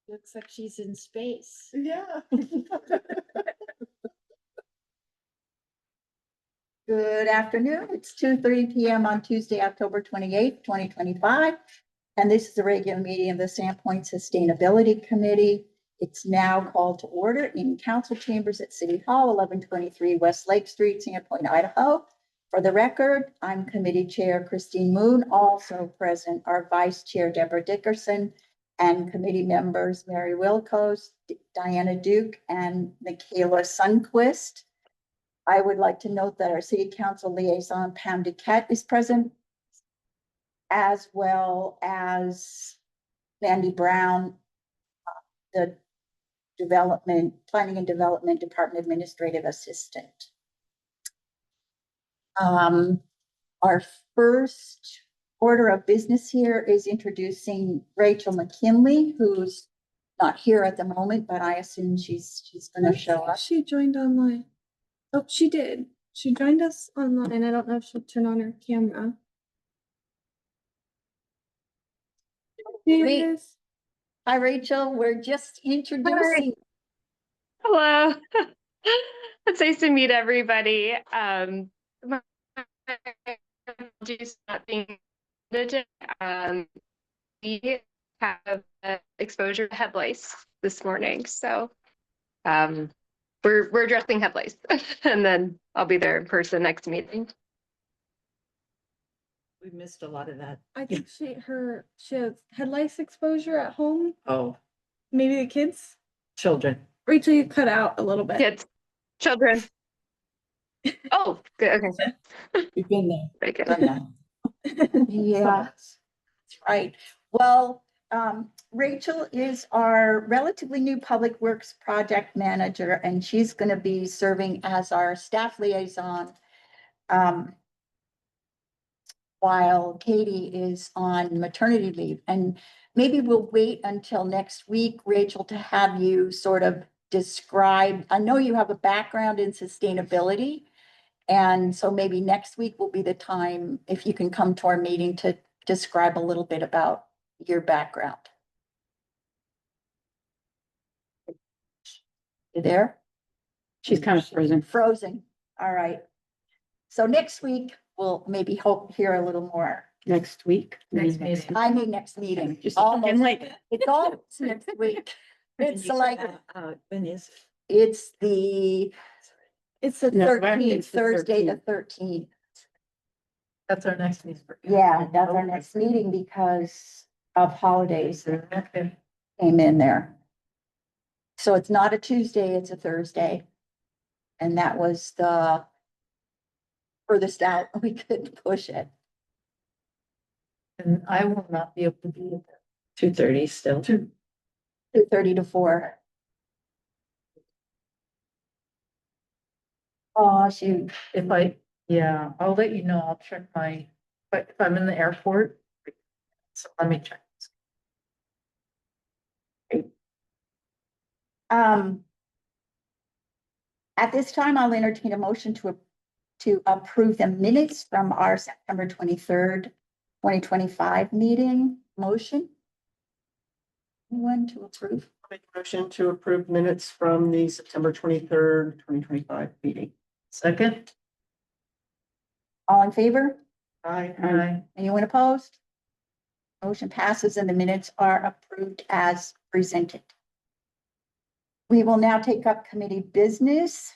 Looks like she's in space. Yeah. Good afternoon. It's 2:30 PM on Tuesday, October 28th, 2025. And this is a regular meeting of the Sandpoint Sustainability Committee. It's now called to order in council chambers at City Hall, 1123 West Lake Street, Sandpoint, Idaho. For the record, I'm Committee Chair Christine Moon. Also present are Vice Chair Deborah Dickerson and committee members Mary Wilkos, Diana Duke, and Michaela Sundquist. I would like to note that our city council liaison Pam Duquette is present, as well as Mandy Brown, the Planning and Development Department Administrative Assistant. Our first order of business here is introducing Rachel McKinley, who's not here at the moment, but I assume she's going to show up. She joined online. Oh, she did. She joined us online. I don't know if she'll turn on her camera. Here it is. Hi, Rachel. We're just introducing. Hello. It's nice to meet everybody. My apologies for not being we have exposure to head lice this morning, so we're addressing head lice, and then I'll be there in person next meeting. We missed a lot of that. I think she has head lice exposure at home. Oh, Maybe the kids. children. Rachel, you cut out a little bit. Kids, children. Oh, good. Okay. We've been there. Very good. Done that. Yeah, that's right. Well, Rachel is our relatively new Public Works Project Manager, and she's going to be serving as our staff liaison while Katie is on maternity leave. And maybe we'll wait until next week, Rachel, to have you sort of describe. I know you have a background in sustainability, and so maybe next week will be the time if you can come to our meeting to describe a little bit about your background. You there? She's kind of frozen. Frozen. All right. So next week, we'll maybe hope to hear a little more. Next week. Next meeting. I mean, next meeting. Just Almost. like. It's almost next week. It's like, When is? it's the It's the No, 13th, it's the Thursday, 13th. the 13th. That's our next meeting. Yeah, that's our next meeting because of holidays that Okay. came in there. So it's not a Tuesday, it's a Thursday. And that was the furthest out we could push it. And I will not be able to be at 2:30 still. 2:30 to 4. Oh, shoot. Yeah, I'll let you know. I'll check but if I'm in the airport. So let me check. At this time, I'll entertain a motion to approve the minutes from our September 23rd, 2025 meeting. Motion? Anyone to approve? Make a motion to approve minutes from the September 23rd, 2025 meeting. Second. All in favor? Aye. Anyone opposed? Motion passes and the minutes are approved as presented. We will now take up committee business,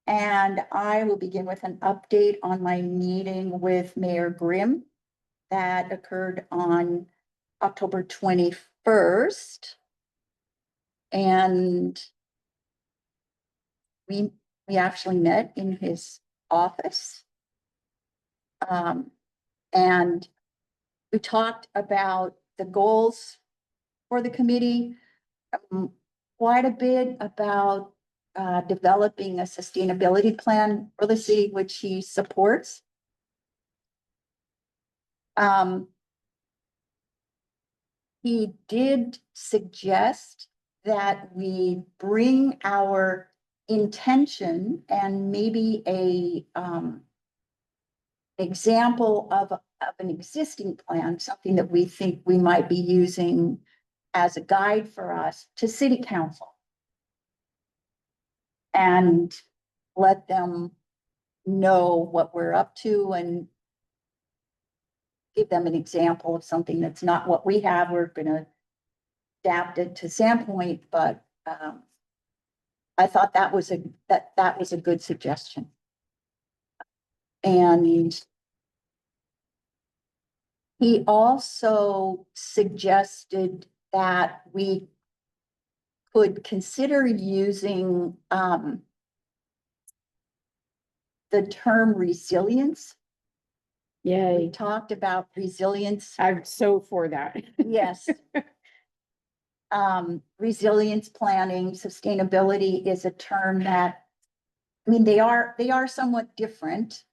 and I will begin with an update on my meeting with Mayor Grimm that occurred on October 21st. And we actually met in his office. And we talked about the goals for the committee, quite a bit about developing a sustainability plan for the city, which he supports. He did suggest that we bring our intention and maybe a example of an existing plan, something that we think we might be using as a guide for us to city council. And let them know what we're up to and give them an example of something that's not what we have. We're gonna adapt it to Sandpoint, but I thought that was a good suggestion. And he also suggested that we could consider using the term resilience. We Yay. talked about resilience. I'm so for that. Yes. Resilience planning, sustainability is a term that, I mean, they are somewhat different.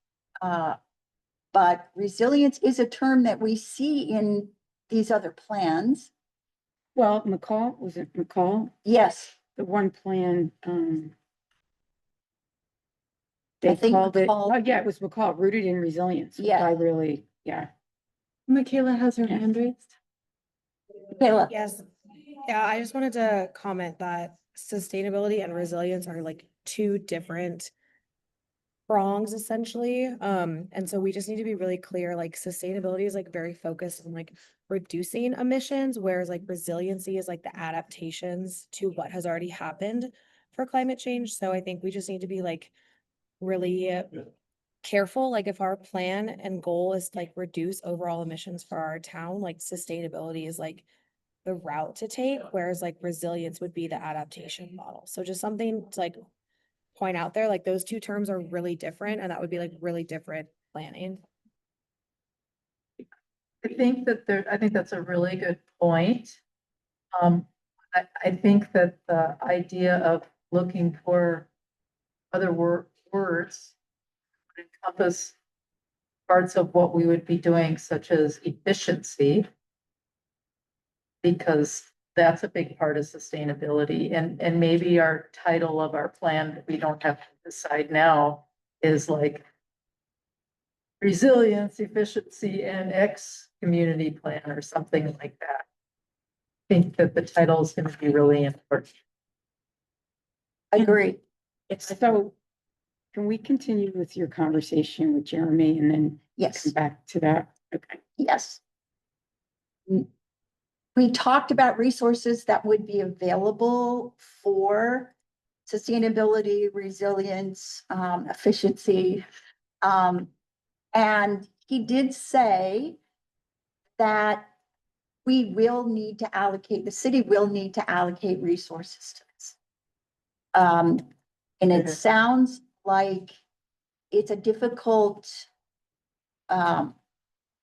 But resilience is a term that we see in these other plans. Well, was it McCall? Yes, The one plan, I they think called it, McCall- oh, yeah, it was McCall, rooted in resilience. which Yeah. I really, yeah. Michaela has her Yeah. hand raised. Kayla, Yes, yeah, I just wanted to comment that sustainability and resilience are like two different prongs essentially. And so we just need to be really clear, like sustainability is like very focused on like reducing emissions, whereas like resiliency is like the adaptations to what has already happened for climate change. So I think we just need to be like really careful, like if our plan and goal is to, like reduce overall emissions for our town, like sustainability is like the route to take, whereas like resilience would be the adaptation model. So just something to like point out there, like those two terms are really different and that would be like really different planning. I think that's a really good point. I think that the idea of looking for other words would encompass parts of what we would be doing, such as efficiency, because that's a big part of sustainability. And maybe our title of our plan that we don't have to decide now is like resilience, efficiency, and X community plan or something like that. I think that the title is going to be really important. agree. So can we continue with your conversation with Jeremy and then Yes, come back to that? Okay. yes. We talked about resources that would be available for sustainability, resilience, efficiency. And he did say that we will need to allocate, the city will need to allocate resources to this. And it Mhm. sounds like it's a difficult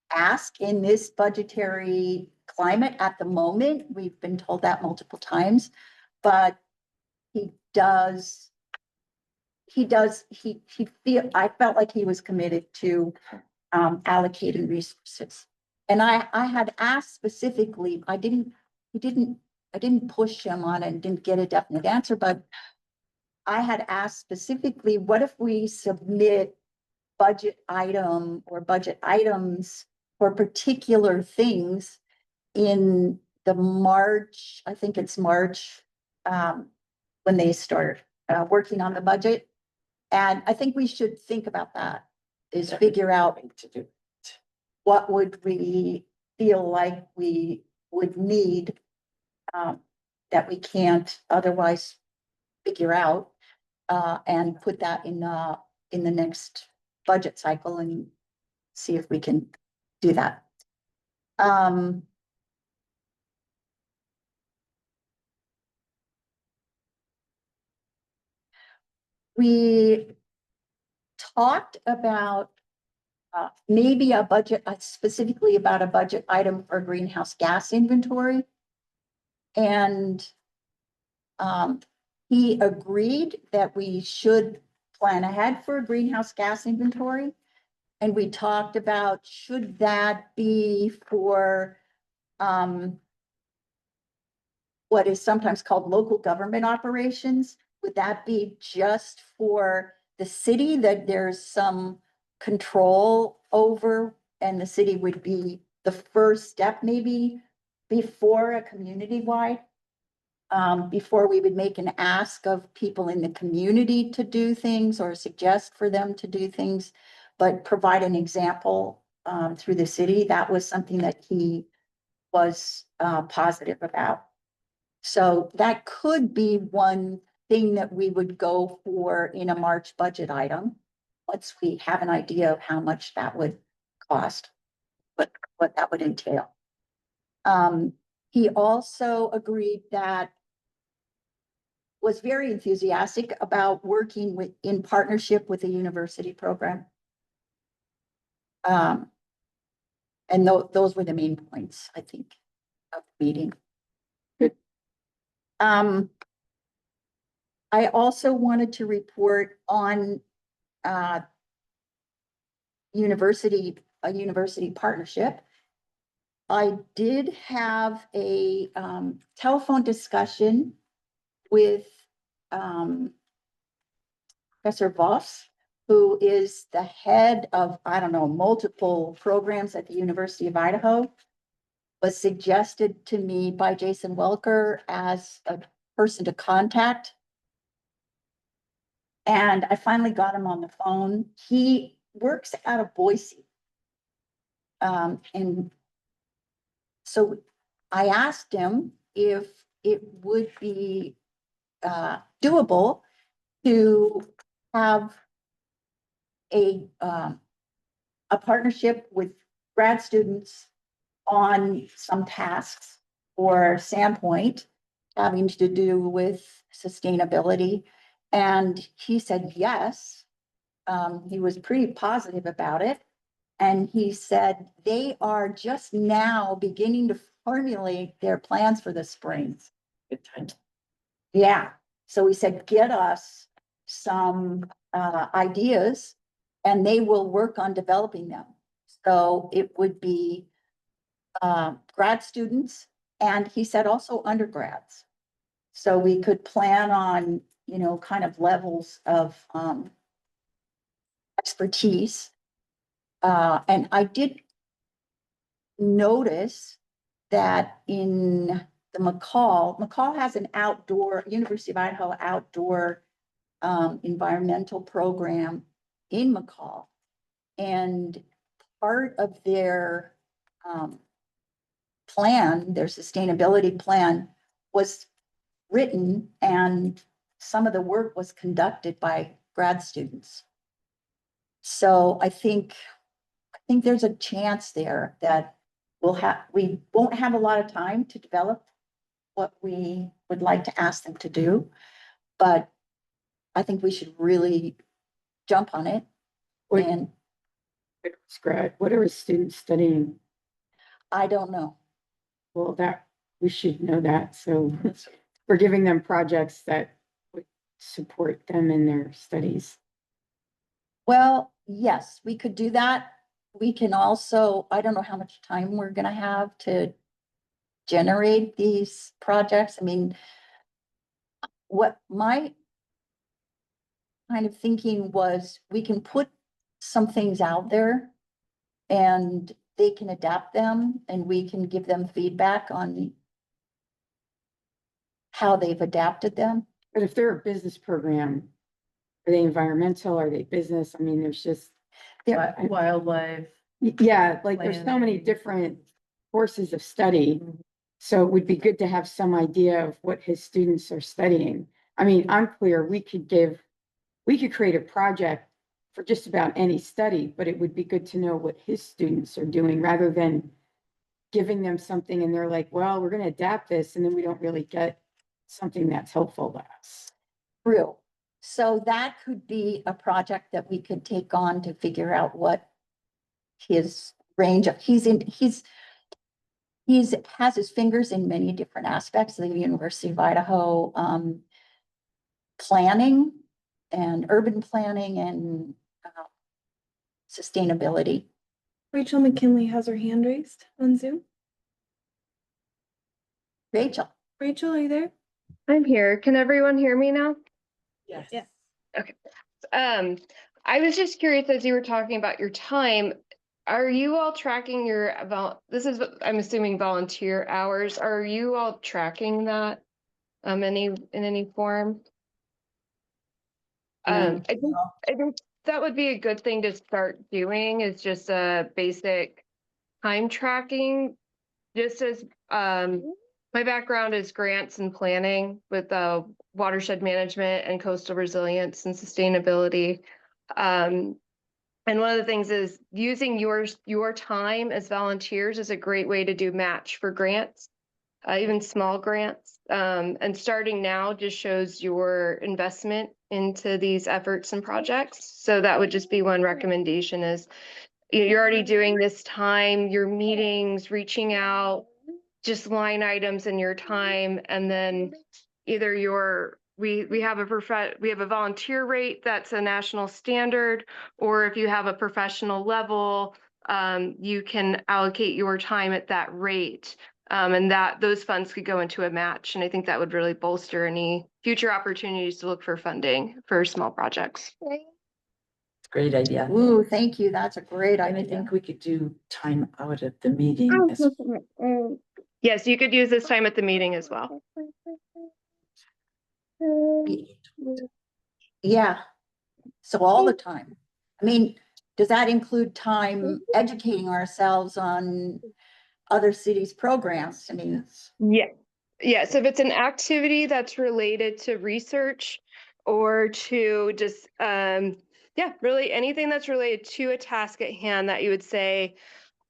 ask in this budgetary climate at the moment. We've been told that multiple times, but he feel, I felt like he was committed to allocating resources. And I had asked specifically, I didn't push him on it and didn't get a definite answer, but I had asked specifically, what if we submit budget item or budget items for particular things in the March, I think it's March, when they start working on the budget. And I think we should think about that, is figure out what would we feel like we would need that we can't otherwise figure out, and put that in the next budget cycle and see if we can do that. We talked about maybe a budget, specifically about a budget item for greenhouse gas inventory. And he agreed that we should plan ahead for a greenhouse gas inventory. And we talked about, should that be for what is sometimes called local government operations? Would that be just for the city that there's some control over, and the city would be the first step maybe before a community-wide. Before we would make an ask of people in the community to do things or suggest for them to do things, but provide an example through the city. That was something that he was positive about. So that could be one thing that we would go for in a March budget item. Once we have an idea of how much that would cost, what that would entail. He also agreed that was very enthusiastic about working with, in partnership with the university program. And those were the main points, I think, of the meeting. Good. I also wanted to report on a university partnership. I did have a telephone discussion with Professor Voss, who is the head of, I don't know, multiple programs at the University of Idaho. Was suggested to me by Jason Welker as a person to contact. And I finally got him on the phone. He works out of Boise. And so I asked him if it would be doable to have a partnership with grad students on some tasks for Sandpoint having to do with sustainability. And he said yes. He was pretty positive about it. And he said they are just now beginning to formulate their plans for the spring. Good time. Yeah. So he said, get us some ideas and they will work on developing them. So it would be grad students, and he said also undergrads. So we could plan on, you know, kind of levels of expertise. And I did notice that in the McCall has an outdoor, University of Idaho outdoor environmental program in McCall. And part of their plan, their sustainability plan, was written and some of the work was conducted by grad students. So I think there's a chance there that we won't have a lot of time to develop what we would like to ask them to do, but I think we should really jump on it. What- And What are students studying? I don't know. Well, we should know that. So we're giving them projects that would support them in their studies. Well, yes, we could do that. We can also, I don't know how much time we're gonna have to generate these projects. I mean, what my kind of thinking was, we can put some things out there and they can adapt them and we can give them feedback on how they've adapted them. But if they're a business program, are they environmental? Are they business? I mean, there's just, Wildlife. yeah, like there's so many Planning. different courses of study. So it would be good to have some idea of what his students are studying. I mean, I'm clear, we could create a project for just about any study, but it would be good to know what his students are doing rather than giving them something and they're like, well, we're going to adapt this. And then we don't really get something that's helpful to us. Real. So that could be a project that we could take on to figure out what his range of, he's has his fingers in many different aspects of the University of Idaho, planning and urban planning and sustainability. Rachel McKinley has her hand raised on Zoom. Rachel, Rachel, are you there? I'm here. Can everyone hear me now? Yes. Yeah. I was just curious, as you were talking about your time, Are you all tracking your this is, I'm assuming volunteer hours. Are you all tracking that in any form? No. I think that would be a good thing to start doing, is just a basic time tracking. Just as my background is grants and planning with watershed management and coastal resilience and sustainability. And one of the things is using your time as volunteers is a great way to do match for grants, even small grants. And starting now just shows your investment into these efforts and projects. So that would just be one recommendation, is you're already doing this time, your meetings, reaching out, just line items in your time, and then either we have a volunteer rate that's a national standard, or if you have a professional level, you can allocate your time at that rate. And that those funds could go into a match. And I think that would really bolster any future opportunities to look for funding for small projects. Great idea. Ooh, thank you. That's a great And I idea. think we could do time out at the meeting. Yes, you could use this time at the meeting as well. Yeah. So all the time. I mean, does that include time educating ourselves on other cities' programs? I mean, Yeah. Yeah. So if it's an activity that's related to research or to just, yeah, really anything that's related to a task at hand that you would say,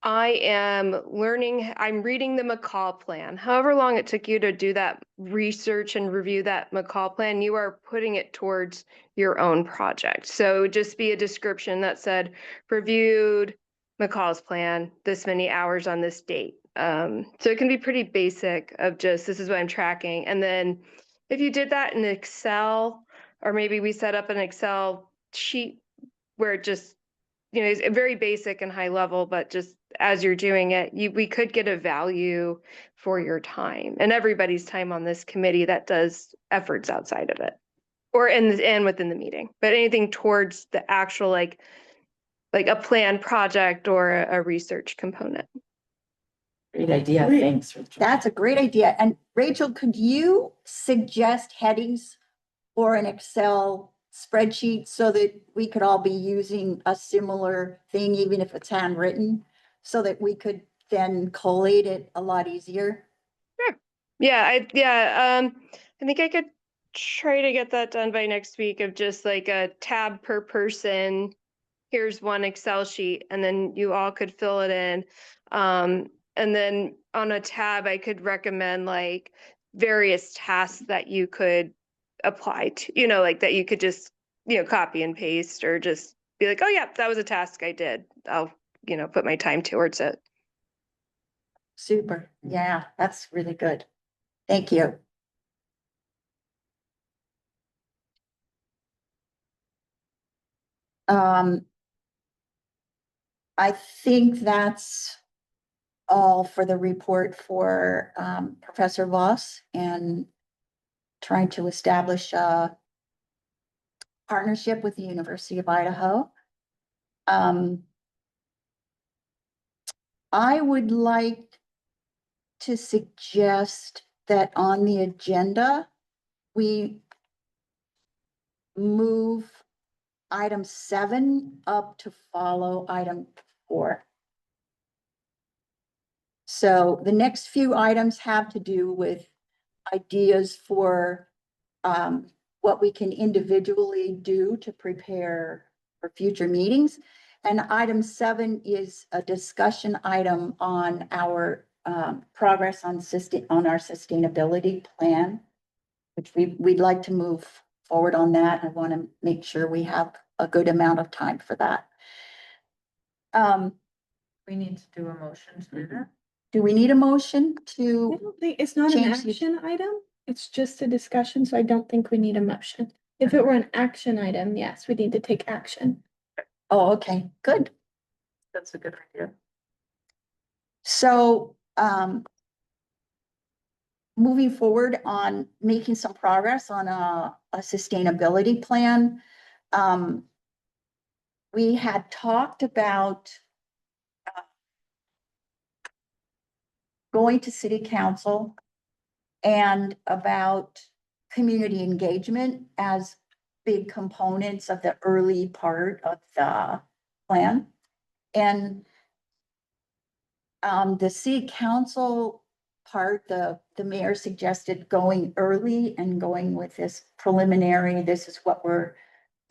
I'm reading the McCall plan. However long it took you to do that research and review that McCall plan, you are putting it towards your own project. So just be a description that said, reviewed McCall's plan, this many hours on this date. So it can be pretty basic of just, this is what I'm tracking. And then if you did that in Excel, or maybe we set up an Excel sheet where it just, it's very basic and high level, but just as you're doing it, we could get a value for your time and everybody's time on this committee that does efforts outside of it, or and within the meeting, but anything towards the actual like a planned project or a research component. Great idea. Great. Thanks. Rachel. that's a great idea. And Rachel, could you suggest headings for an Excel spreadsheet so that we could all be using a similar thing, even if it's handwritten, so that we could then collate it a lot easier? Yeah, I think I could try to get that done by next week, of just like a tab per person. Here's one Excel sheet, and then you all could fill it in. And then on a tab, I could recommend like various tasks that you could apply to, like that you could just, copy and paste, or just be like, oh yeah, that was a task I did. I'll, put my time towards it. Super. Yeah, that's really good. Thank you. I think that's all for the report for Professor Voss and trying to establish a partnership with the University of Idaho. I would like to suggest that on the agenda, we move item 7 up to follow item 4. So the next few items have to do with ideas for what we can individually do to prepare for future meetings. And item 7 is a discussion item on our progress on our sustainability plan, which we'd like to move forward on that. I want to make sure we have a good amount of time for that. We need to do a motion to do that. Do we need a motion I to? don't think, it's not an Change the- action item. It's just a discussion, so I don't think we need a motion. If it were an action item, yes, we need to take action. Oh, okay, good. That's a good idea. So, moving forward on making some progress on a sustainability plan. We had talked about going to city council and about community engagement as big components of the early part of the plan. And the city council part, the mayor suggested going early and going with this preliminary, this is what we're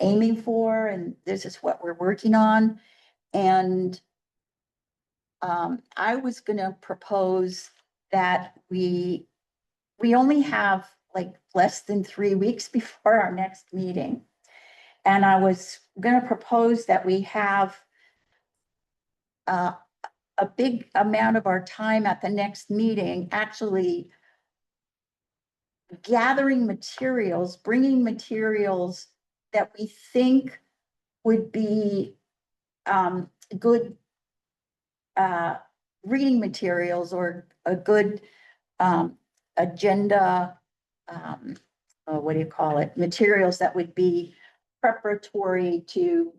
aiming for, and this is what we're working on. And I was gonna propose that we only have like less than 3 weeks before our next meeting. And I was gonna propose that we have a big amount of our time at the next meeting actually gathering materials, bringing materials that we think would be good reading materials or a good agenda, what do you call it? Materials that would be preparatory to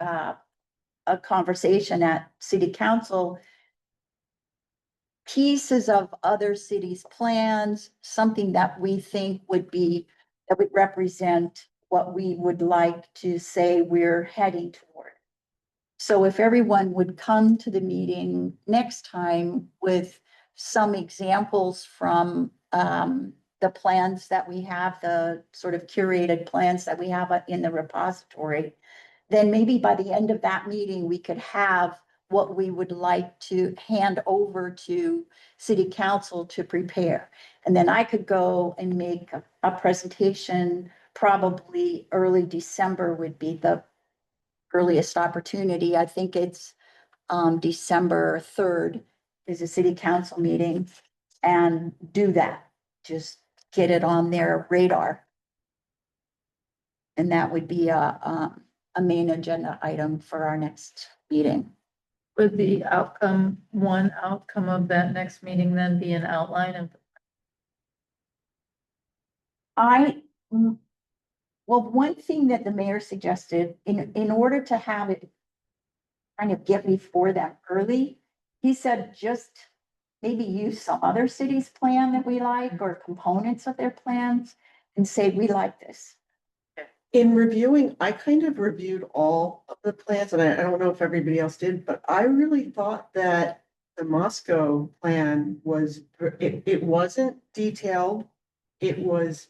a conversation at city council, pieces of other cities' plans, something that we think would be, that would represent what we would like to say we're heading toward. So if everyone would come to the meeting next time with some examples from the plans that we have, the sort of curated plans that we have in the repository, then maybe by the end of that meeting, we could have what we would like to hand over to city council to prepare. And then I could go and make a presentation, probably early December would be the earliest opportunity. I think it's December 3rd is a city council meeting, and do that. Just get it on their radar. And that would be a main agenda item for our next meeting. Would the one outcome of that next meeting then be an outline of? Well, one thing that the mayor suggested, in order to have it kind of get before that early, he said just maybe use some other city's plan that we like or components of their plans and say, we like this. In reviewing, I kind of reviewed all of the plans, and I don't know if everybody else did, but I really thought that the Moscow plan was, it wasn't detailed. It was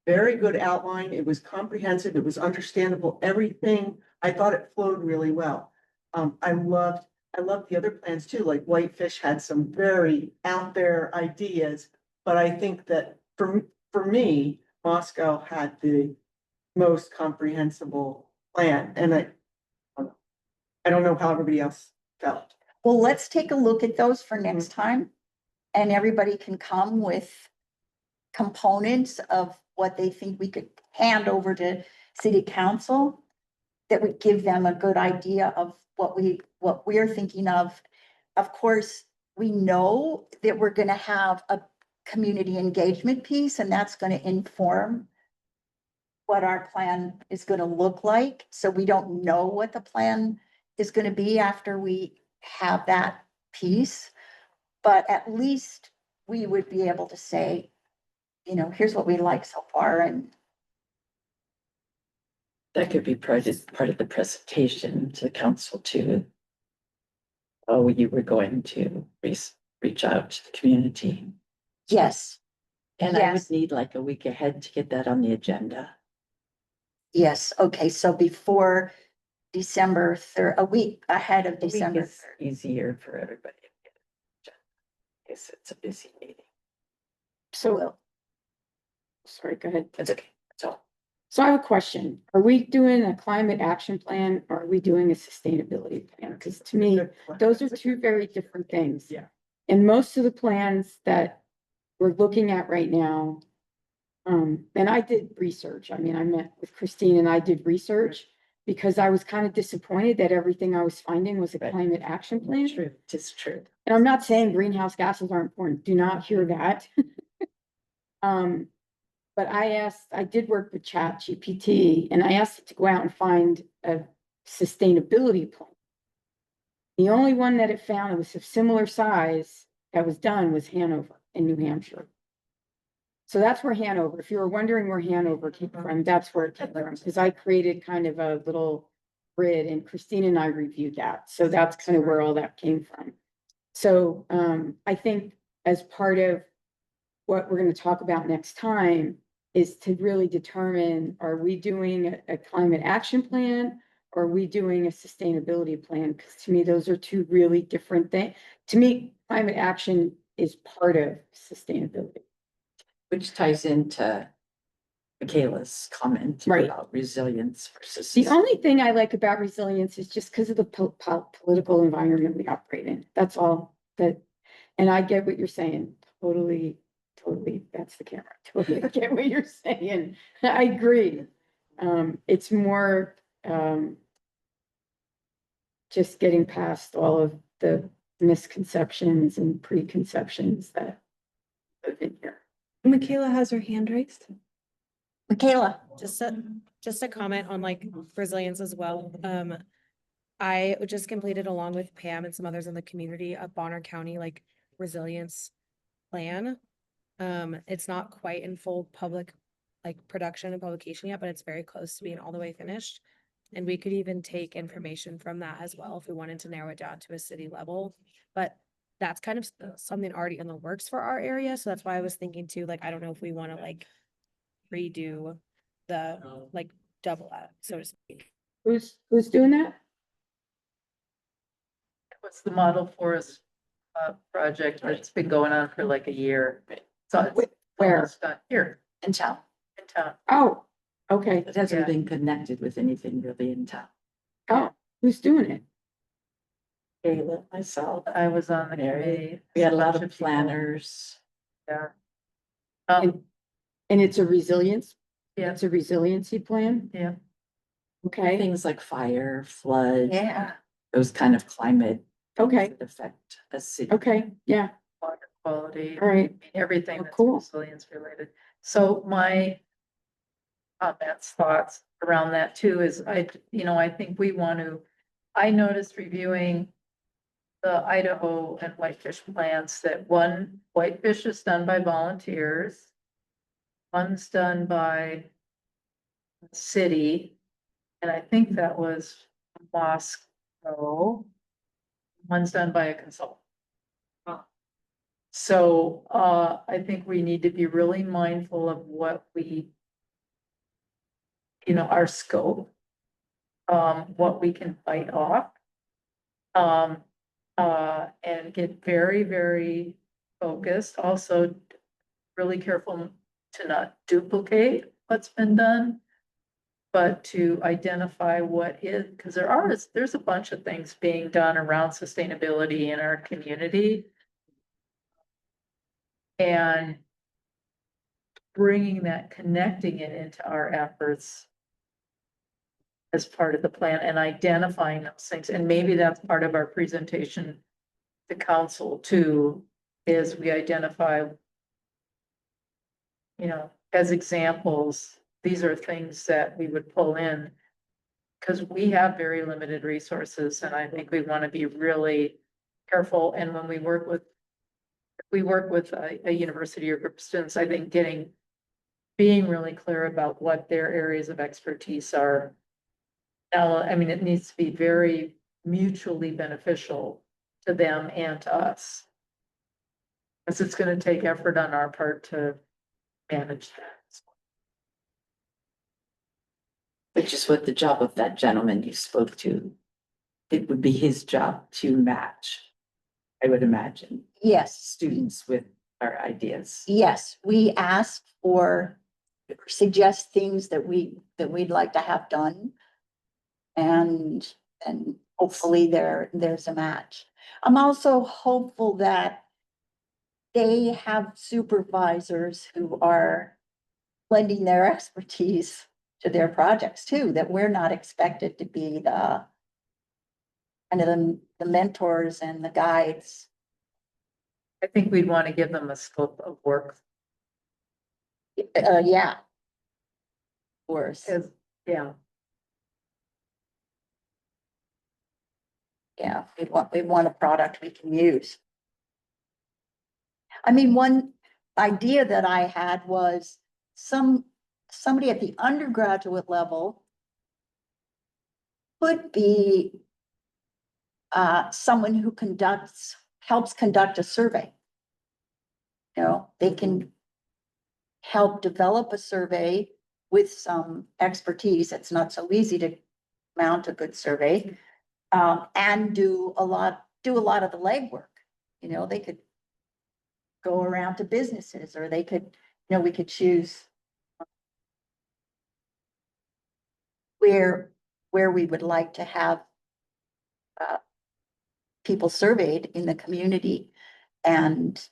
very good outline. It was comprehensive. It was understandable. Everything, I thought it flowed really well. I loved the other plans too, like Whitefish had some very out there ideas, but I think that for me, Moscow had the most comprehensible plan, and I don't know how everybody else felt. Well, let's take a look at those for next time. And everybody can come with components of what they think we could hand over to city council that would give them a good idea of what we're thinking of. Of course, we know that we're gonna have a community engagement piece, and that's gonna inform what our plan is gonna look like. So we don't know what the plan is gonna be after we have that piece. But at least we would be able to say, you know, here's what we like so far, and That could be part of the presentation to the council too. Oh, you were going to reach out to the community. yes, And I would Yes. need like a week ahead to get that on the agenda. yes, okay, so before December 3rd, a week ahead of A week December is 3rd. easier for everybody. Yes, it's a busy meeting. So, Well, sorry, go ahead. That's okay. That's all. So I have a question. Are we doing a climate action plan or are we doing a sustainability plan? Because to me, those are two very different things. Yeah. And most of the plans that we're looking at right now, and I did research. I mean, I met with Christine and I did research because I was kind of disappointed that everything I was finding was a Right. climate action plan. True, it's true. And I'm not saying greenhouse gases aren't important. Do not hear that. But I did work with Chat GPT and I asked it to go out and find a sustainability plan. The only one that it found that was of similar size that was done was Hanover in New Hampshire. So that's where Hanover, if you were wondering where Hanover came from, that's where it came from, because I created kind of a little grid and Christine and I reviewed that. So that's kind of where all that came from. So I think as part of what we're going to talk about next time is to really determine, are we doing a climate action plan? Or are we doing a sustainability plan? Because to me, those are two really different things. To me, climate action is part of sustainability. Which ties into Michaela's comment Right. about resilience versus. The only thing I like about resilience is just because of the political environment we operate in. That's all that, and I get what you're saying. Totally, that's the camera. Totally get what you're saying. I agree. It's more, just getting past all of the misconceptions and preconceptions that live in here. Michaela has her hand raised. Michaela, Just a comment on like resilience as well. I just completed along with Pam and some others in the community a Bonner County like resilience plan. It's not quite in full public like production and publication yet, but it's very close to being all the way finished. And we could even take information from that as well if we wanted to narrow it down to a city level. But that's kind of something already in the works for our area. So that's why I was thinking too, like, I don't know if we want to like redo the like double that, so to speak. Who's doing that? What's the model forest project? It's been going on for like a year. So it's Where? almost done here In town. in town. Oh, okay. It hasn't Yeah. been connected with anything really in town. Oh, who's doing it? Kayla, myself, I was on the Mary. committee. We had a lot bunch of people. planners. Yeah. And it's a resilience, Yeah, it's a resiliency plan, yeah. okay? Things like fire, flood, yeah, those kind of climate. things Okay. that affect a city. Okay, yeah, Water quality, all right. everything Oh, that's cool. resilience related. So my comments, thoughts around that too is I think we want to, I noticed reviewing the Idaho and whitefish plans that one whitefish is done by volunteers. One's done by the city, and I think that was Moscow. One's done by a consultant. So I think we need to be really mindful of what we, our scope, what we can bite off. And get very, very focused. Also, really careful to not duplicate what's been done, but to identify what is, because there's a bunch of things being done around sustainability in our community. And bringing that, connecting it into our efforts as part of the plan and identifying those things. And maybe that's part of our presentation to council too, is we identify, as examples, these are things that we would pull in. Because we have very limited resources and I think we want to be really careful. And when we work with a university or group of students, I think being really clear about what their areas of expertise are. Now, I mean, it needs to be very mutually beneficial to them and to us. Because it's going to take effort on our part to manage that. Which is what the job of that gentleman you spoke to. It would be his job to match, I would imagine, yes, students with our ideas. yes. We ask for, suggest things that we'd like to have done. And hopefully there's a match. I'm also hopeful that they have supervisors who are lending their expertise to their projects too, that we're not expected to be the kind of the mentors and the guides. I think we'd want to give them a scope of work. Yeah. Of course, Yeah. yeah, we want a product we can use. I mean, one idea that I had was somebody at the undergraduate level could be someone who helps conduct a survey. You know, they can help develop a survey with some expertise. It's not so easy to mount a good survey. And do a lot of the legwork. You know, they could go around to businesses, or they could, you know, we could choose where we would like to have people surveyed in the community, and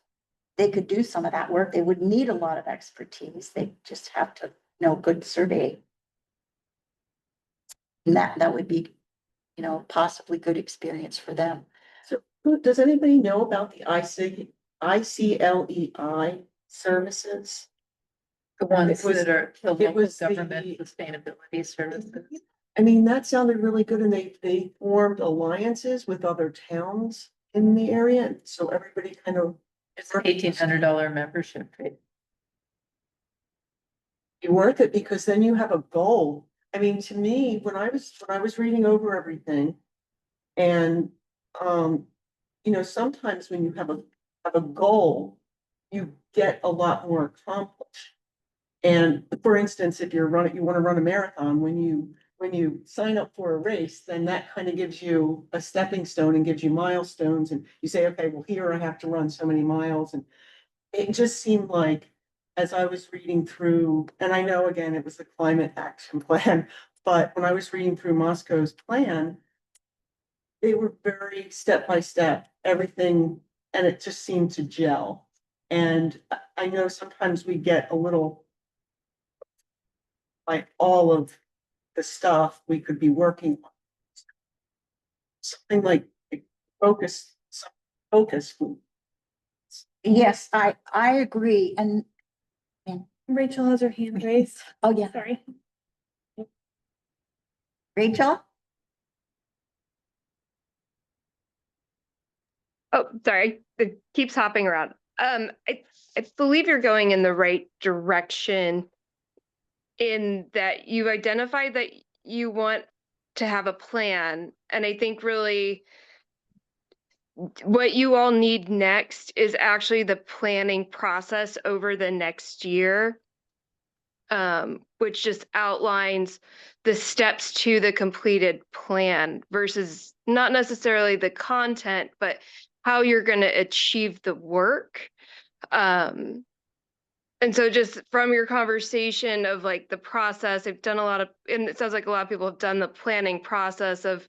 they could do some of that work. They would need a lot of expertise. They just have to know good survey. And that would be, you know, possibly good experience for them. So, does anybody know about the ICLEI services? The ones It was- that are the local was the- government sustainability services. I mean, that sounded really good, and they formed alliances with other towns in the area, and so everybody kind of It's an $1,800 membership fee. be worth it, because then you have a goal. I mean, to me, when I was reading over everything, and you know, sometimes when you have a goal, you get a lot more accomplished. And for instance, if you want to run a marathon, when you sign up for a race, then that kind of gives you a stepping stone and gives you milestones, and you say, okay, well, here I have to run so many miles. And it just seemed like, as I was reading through, and I know, again, it was the climate action plan, but when I was reading through Moscow's plan, they were very step by step, everything, and it just seemed to gel. And I know sometimes we get a little, like, all of the stuff we could be working on. Something like focus, focus. Yes, I agree. And, Rachel has her hand raised. oh yeah, Sorry. Rachel? Oh, sorry, it keeps hopping around. I believe you're going in the right direction in that you've identified that you want to have a plan. And I think really what you all need next is actually the planning process over the next year, which just outlines the steps to the completed plan versus not necessarily the content, but how you're going to achieve the work. And so just from your conversation of like the process, I've done a lot of, and it sounds like a lot of people have done the planning process of,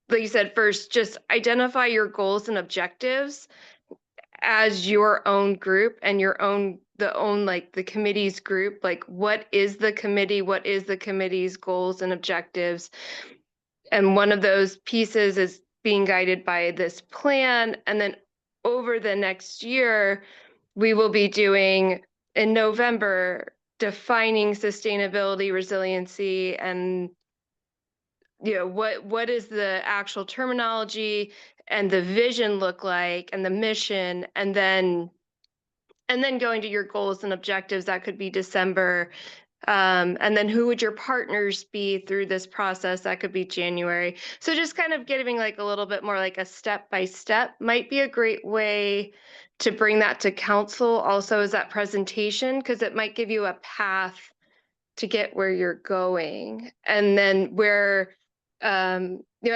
like you said, first, just identify your goals and objectives as your own group and like the committee's group. Like, what is the committee? What is the committee's goals and objectives? And one of those pieces is being guided by this plan. And then over the next year, we will be doing in November, defining sustainability, resiliency, and what is the actual terminology and the vision look like and the mission, and then going to your goals and objectives. That could be December. And then who would your partners be through this process? That could be January. So just kind of giving like a little bit more like a step by step might be a great way to bring that to council also as that presentation, because it might give you a path to get where you're going. And then where,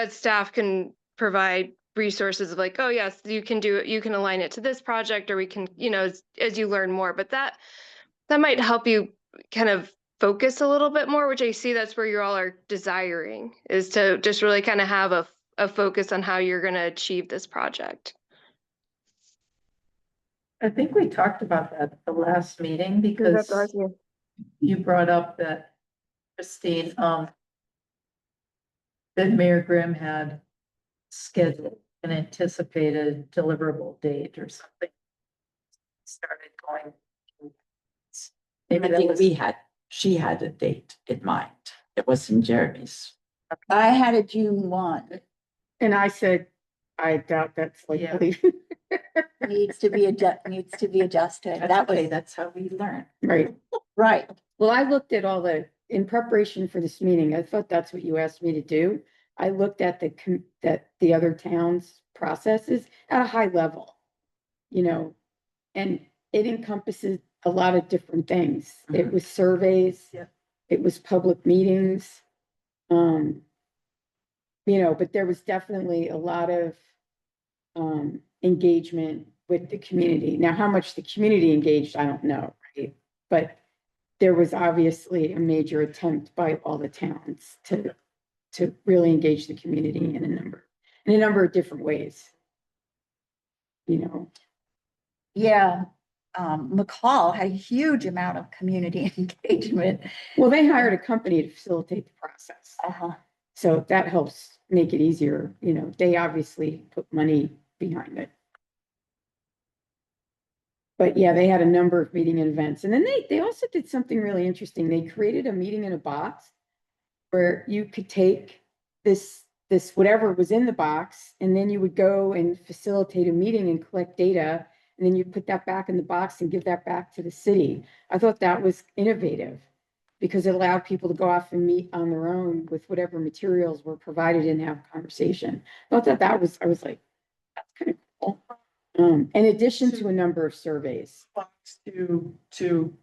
staff can provide resources of like, oh yes, you can do it, you can align it to this project, or we can, as you learn more, but that might help you kind of focus a little bit more, which I see that's where you all are desiring, is to just really kind of have a focus on how you're going to achieve this project. I think we talked about that at the last meeting because you brought up that, Christine, that Mayor Grimm had scheduled an anticipated deliverable date or something. Started going. Maybe I that think was. she had a date in mind. It wasn't Jeremy's. I had a June 1. And I said I doubt that's Yeah. likely. Needs to be adjusted. That's That okay, was, that's how we learn. Right. right. Well, I looked at all in preparation for this meeting, I thought that's what you asked me to do. I looked at the other towns' processes at a high level. You know, and it encompasses a lot of different things. It was surveys. Yep. It was public meetings. You know, but there was definitely a lot of engagement with the community. Now, how much the community engaged, I don't know, right? But there was obviously a major attempt by all the towns to really engage the community in a number of different ways. You know, Yeah. McCall had a huge amount of community engagement. well, they hired a company to facilitate the process. Uh-huh. So that helps make it easier. You know, they obviously put money behind it. But yeah, they had a number of meeting and events. And then they also did something really interesting. They created a meeting in a box where you could take this whatever was in the box, and then you would go and facilitate a meeting and collect data, and then you put that back in the box and give that back to the city. I thought that was innovative because it allowed people to go off and meet on their own with whatever materials were provided and have a conversation. I thought I was like, that's kind of cool. In addition to a number of surveys. Box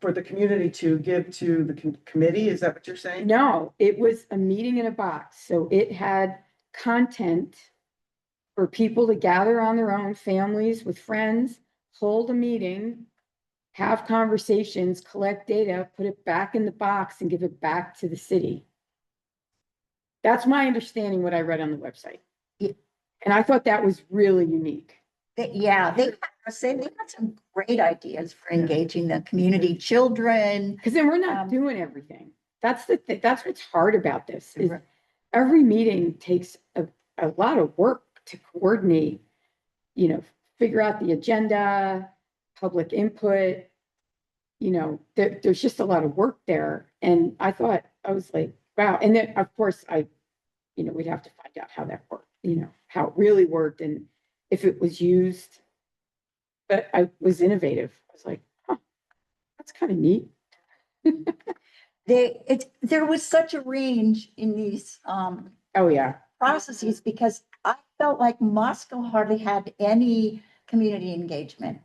for the community to give to the committee, is that what you're saying? No, it was a meeting in a box. So it had content for people to gather on their own, families with friends, hold a meeting, have conversations, collect data, put it back in the box and give it back to the city. That's my understanding, what I read on the website. Yeah. And I thought that was really unique. Yeah, they had some great ideas for engaging the community, children. Because then we're not Um, doing everything. That's the thing. That's what's hard about this is Right. every meeting takes a lot of work to coordinate, you know, figure out the agenda, public input. You know, there's just a lot of work there. And I was like, wow. And then of course we'd have to find out how that worked, how it really worked and if it was used. But I was innovative. I was like, huh, that's kind of neat. There was such a range in these Oh, yeah. processes because I felt like Moscow hardly had any community engagement.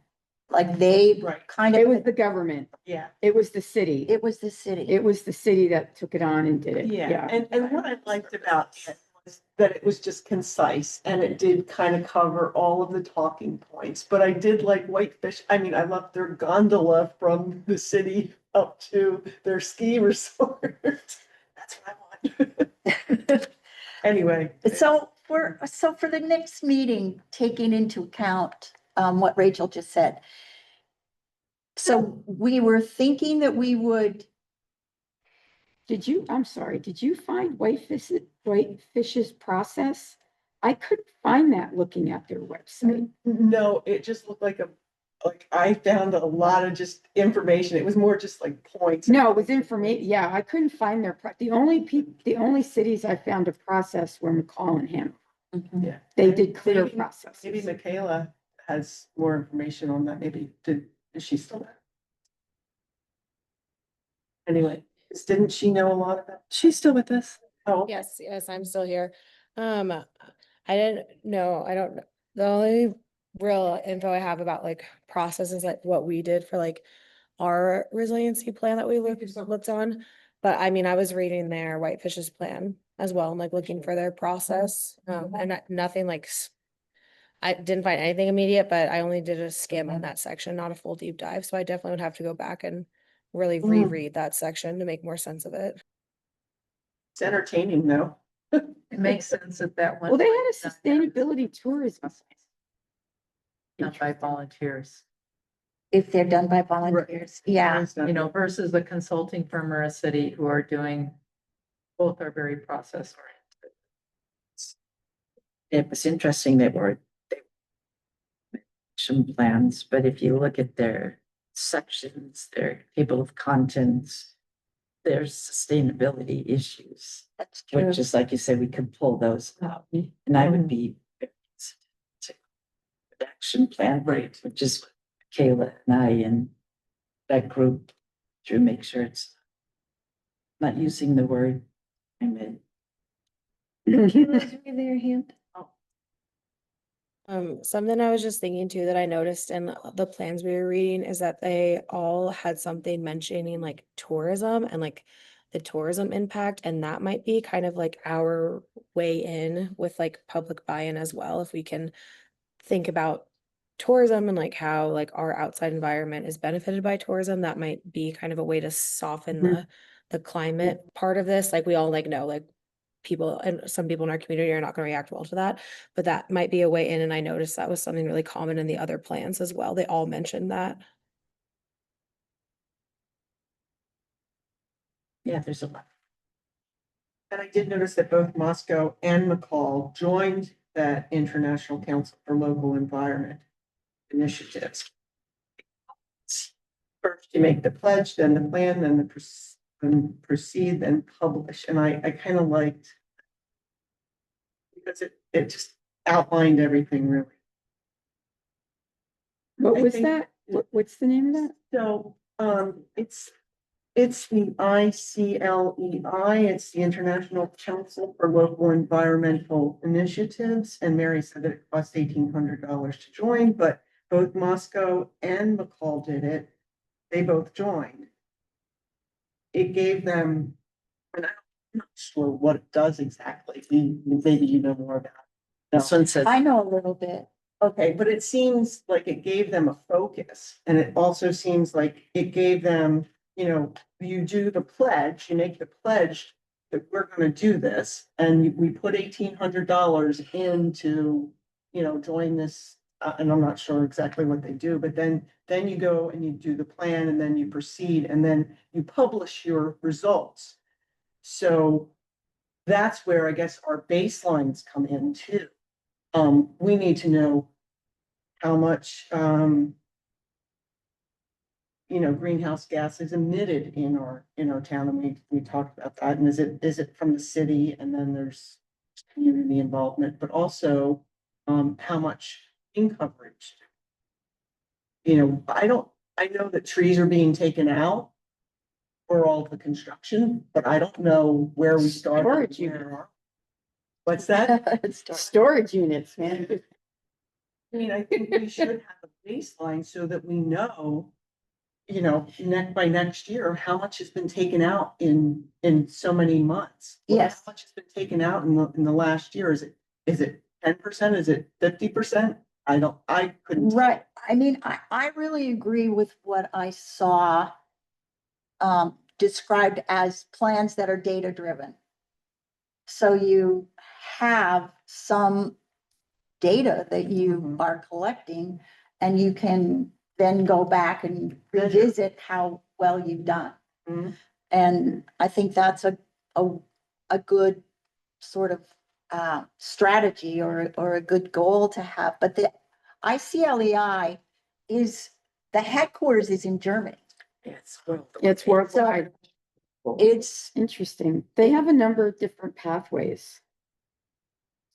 Like they Right. kind It was of, the government. Yeah. It was the city. it was the city. It was the city that took it on and did it. Yeah, and what I liked about it was that it was just concise and it did kind of cover all of the talking points. But I did like Whitefish. I mean, I loved their gondola from the city up to their ski resort. That's what I want. Anyway. So for the next meeting, taking into account what Rachel just said. So we were thinking that we would, I'm sorry, did you find Whitefish's process? I couldn't find that looking at their website. No, it just looked like I found a lot of just information. It was more just like points. No, it was information. Yeah, I couldn't find the only cities I found a process were McCall and Hanover. Yeah. They did clear Maybe processes. Michaela has more information on that. Maybe is she still there? Anyway, didn't she know a lot about? She's still with us. Oh, Yes, I'm still here. I didn't know, I don't know. The only real info I have about like processes, like what we did for like our resiliency plan that we looked on. But I mean, I was reading their Whitefish's plan as well and like looking for their process. And nothing like, I didn't find anything immediate, but I only did a skim in that section, not a full deep dive. So I definitely would have to go back and really reread that section to make more sense of it. it's entertaining though. It makes sense that that one. Well, they had a sustainability tourism. Done by volunteers, if they're done by volunteers, yeah. you know, versus a consulting firm or a city who are doing, both are very process oriented. It was interesting they were action plans, but if you look at their sections, their table of contents, there's sustainability issues, That's true. which is like you said, we could pull those out, and I would be action plan, right, which is Kayla and I and that group to make sure it's not using the word. I mean, Kayla's raising her hand. Something I was just thinking too that I noticed in the plans we were reading is that they all had something mentioning like tourism and like the tourism impact, and that might be kind of like our way in with like public buy-in as well. If we can think about tourism and like how like our outside environment is benefited by tourism, that might be kind of a way to soften Mhm. the climate part of this. Like we all like know like people and some people in our community are not going to react well to that, but that might be a way in. And I noticed that was something really common in the other plans as well. They all mentioned that. yeah, there's a lot. And I did notice that both Moscow and McCall joined that International Council for Local Environment initiatives. First, you make the pledge, then the plan, then then proceed, then publish. And I kind of liked because it just outlined everything really. What I was think- that? What's the name of that? So, it's the ICLEI, it's the International Council for Local Environmental Initiatives, and Mary said that it costs $1,800 to join, but both Moscow and McCall did it. They both joined. It gave them, and I'm not sure what it does exactly, maybe you know more about it. This one says, I know a little bit. Okay, but it seems like it gave them a focus, and it also seems like it gave them, you do the pledge, you make the pledge that we're gonna do this, and we put $1,800 into, join this, and I'm not sure exactly what they do, but then you go and you do the plan, and then you proceed, and then you publish your results. So that's where I guess our baselines come in too. We need to know how much, greenhouse gas is emitted in our town, and we talked about that, and is it from the city, and then there's community involvement, but also, how much in coverage. I know that trees are being taken out for all the construction, but I don't know where we started. Storage and where- unit. What's that? Storage units, man. I think we should have a baseline so that we know, by next year, how much has been taken out in so many months. Well, Yes. How much has been taken out in the last year? Is it 10%? Is it 50%? I couldn't. Right. I mean, I really agree with what I saw described as plans that are data driven. So you have some data that you Mhm. are collecting, and you can then go back and Measure. revisit how well you've done. Mhm. And I think that's a good sort of strategy or a good goal to have. But the ICLEI is, the headquarters is in Germany. it's world. It's worldwide. It's, Interesting. They have a number of different pathways.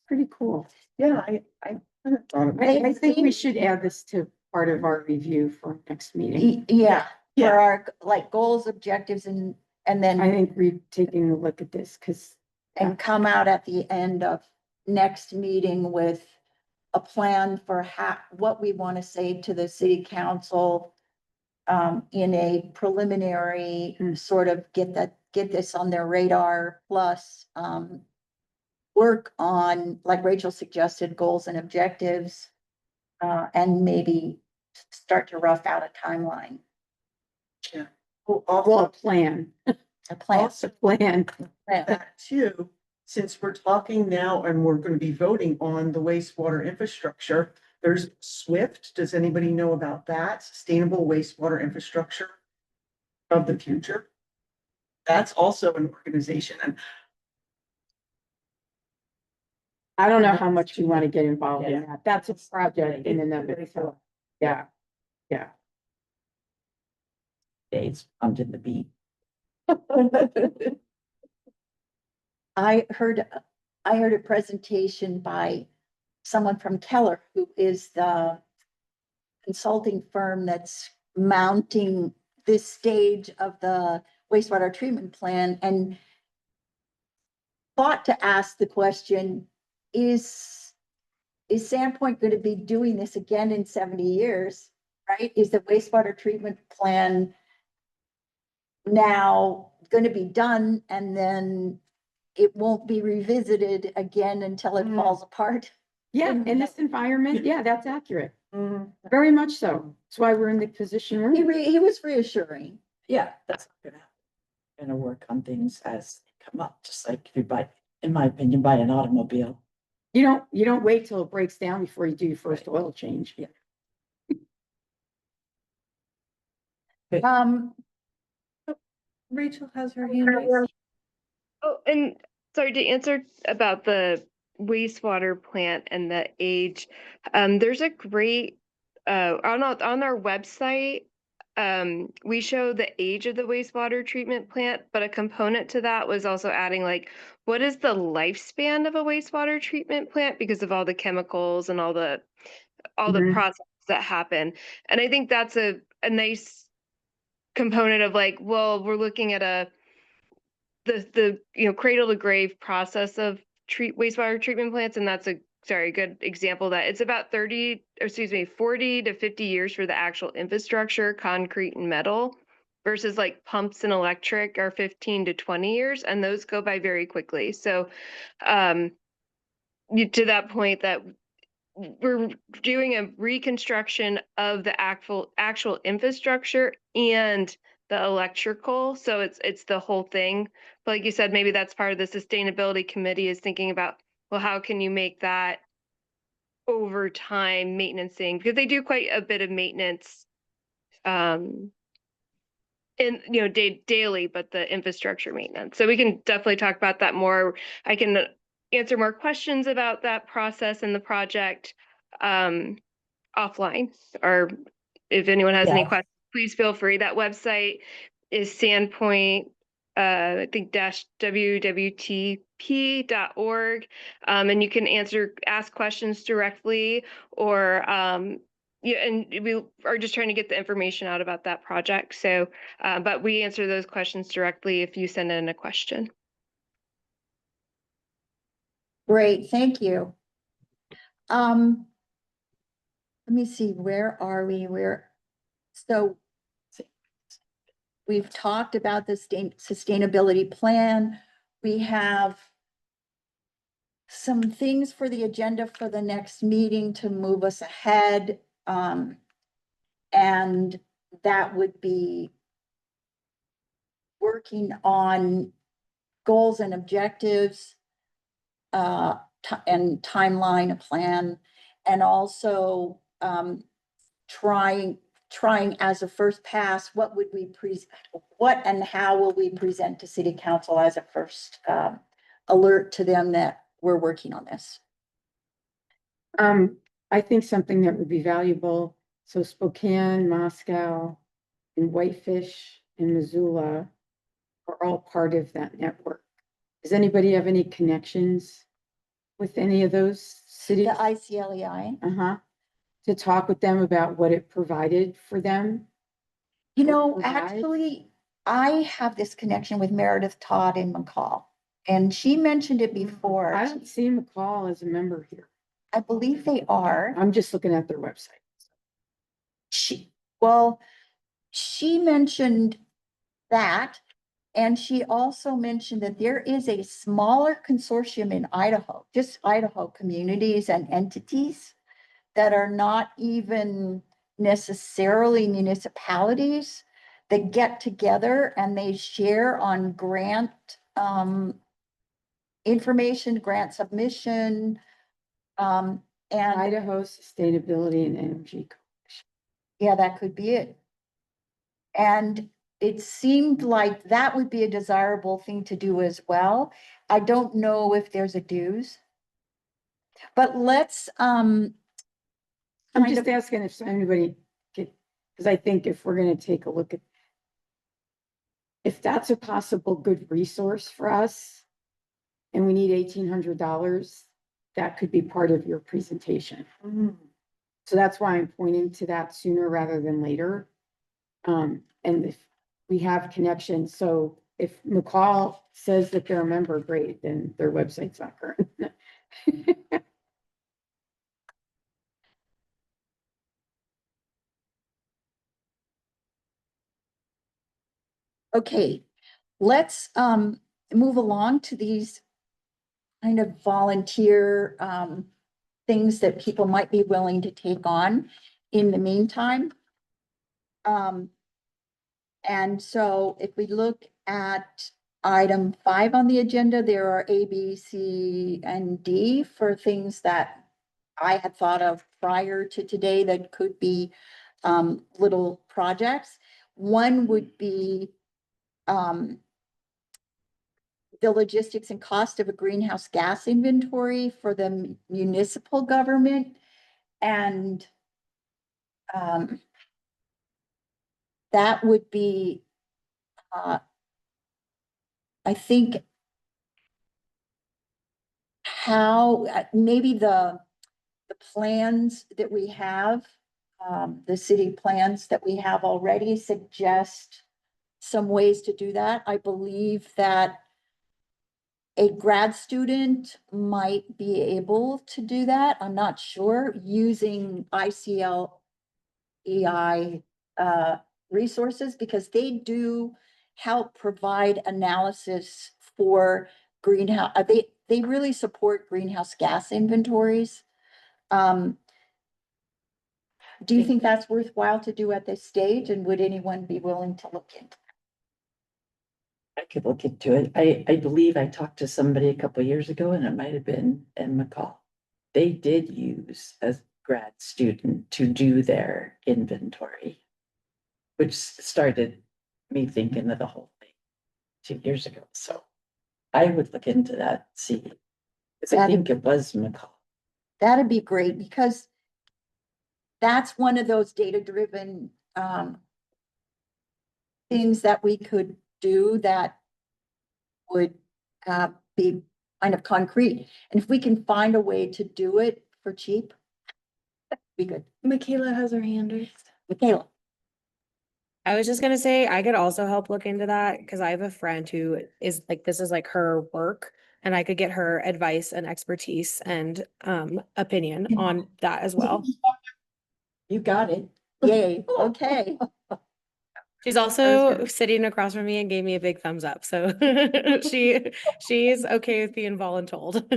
Pretty cool. Yeah, I kind of thought of it. I think we should add this to part of our review for next meeting. yeah, Yeah. for our like goals, objectives, and I then, think we're taking a look at this because and come out at the end of next meeting with a plan for what we want to say to the city council in a preliminary sort of get this on their radar, plus work on, like Rachel suggested, goals and objectives, and maybe start to rough out a timeline, Well, well, also, a plan, a plan. a plan. that too, since we're talking now and we're going to be voting on the wastewater infrastructure, there's SWIFT. Does anybody know about that? Sustainable Wastewater Infrastructure of the Future. That's also an organization, and I don't know how much we want to get involved in Yeah. that. That's a project in and of itself. Yeah, yeah. Days under the beat. I heard a presentation by someone from Keller, who is the consulting firm that's mounting this stage of the wastewater treatment plan, and thought to ask the question, is Sandpoint going to be doing this again in 70 years, right? Is the wastewater treatment plan now going to be done and then it won't be revisited again until it falls apart? Yeah, in this environment, yeah, that's accurate. Mhm. Very much so. That's why we're in the position we're in. He was reassuring. Yeah, that's not gonna happen. Gonna work on things as they come up, just like if you buy, in my opinion, buy an automobile. You don't wait till it breaks down before you do your first oil change. Yeah. Um, Rachel has her hand raised. Oh, and sorry to answer about the wastewater plant and the age. There's a great on our website. We show the age of the wastewater treatment plant, but a component to that was also adding like what is the lifespan of a wastewater treatment plant because of all the chemicals and all the Mhm. processes that happen. And I think that's a nice component of like, well, we're looking at the cradle to grave process of wastewater treatment plants, and that's a good example of that it's about 40 to 50 years for the actual infrastructure, concrete and metal, versus like pumps and electric are 15 to 20 years, and those go by very quickly. So um to that point that we're doing a reconstruction of the actual infrastructure and the electrical, so it's the whole thing. But like you said, maybe that's part of the sustainability committee is thinking about, well, how can you make that over time maintenancing, because they do quite a bit of maintenance um in daily, but the infrastructure maintenance, so we can definitely talk about that more. I can answer more questions about that process and the project offline, or if anyone has any Yeah. questions, please feel free. That website is Sandpoint, I think -wwtp.org. And you can ask questions directly, or yeah, and we are just trying to get the information out about that project. So, but we answer those questions directly if you send in a question. great, thank you. Let me see, where are we? So we've talked about the sustainability plan. We have some things for the agenda for the next meeting to move us ahead. And that would be working on goals and objectives, and timeline, a plan, and also trying as a first pass, what and how will we present to city council as a first alert to them that we're working on this. I think something that would be valuable, so Spokane, Moscow, and Whitefish and Missoula are all part of that network. Does anybody have any connections with any of those cities? The ICLEI. Uh-huh. To talk with them about what it provided for them? You know, Provide? actually, I have this connection with Meredith Todd in McCall, and she mentioned it before. I don't see McCall as a member here. I believe they are. I'm just looking at their website. She mentioned that, and she also mentioned that there is a smaller consortium in Idaho, just Idaho communities and entities that are not even necessarily municipalities, that get together and they share on grant information, grant submission, and Idaho Sustainability and Energy. yeah, that could be it. And it seemed like that would be a desirable thing to do as well. I don't know if there's a dues. But let's, I'm kind just of- asking if anybody could, because I think if we're gonna take a look at if that's a possible good resource for us and we need $1,800, that could be part of your presentation. Mm. So that's why I'm pointing to that sooner rather than later. And if we have connections, so if McCall says that they're a member, great, then their website's not current. Okay, let's move along to these kind of volunteer things that people might be willing to take on in the meantime. And so if we look at item 5 on the agenda, there are A, B, C, and D for things that I had thought of prior to today that could be little projects. One would be the logistics and cost of a greenhouse gas inventory for the municipal government. And that would be, I think, how maybe the plans that we have, the city plans that we have already suggest some ways to do that. I believe that a grad student might be able to do that. I'm not sure, using ICLEI resources, because they do help provide analysis for greenhouse. They really support greenhouse gas inventories. Do you think that's worthwhile to do at this stage, and would anyone be willing to look into? I could look into it. I believe I talked to somebody a couple of years ago, and it might have been in McCall. They did use a grad student to do their inventory, which started me thinking of the whole thing 2 years ago. So I would look into that, see. Because I think it was McCall. That'd be great, because that's one of those data-driven things that we could do that would be kind of concrete. And if we can find a way to do it for cheap, that'd be good. Michaela has her hand raised. Michaela. I was just gonna say, I could also help look into that, because I have a friend who is like, this is like her work. And I could get her advice and expertise and opinion on that as well. You got it. Yay, okay. She's also sitting across from me and gave me a big thumbs up, so she's okay with being voluntold.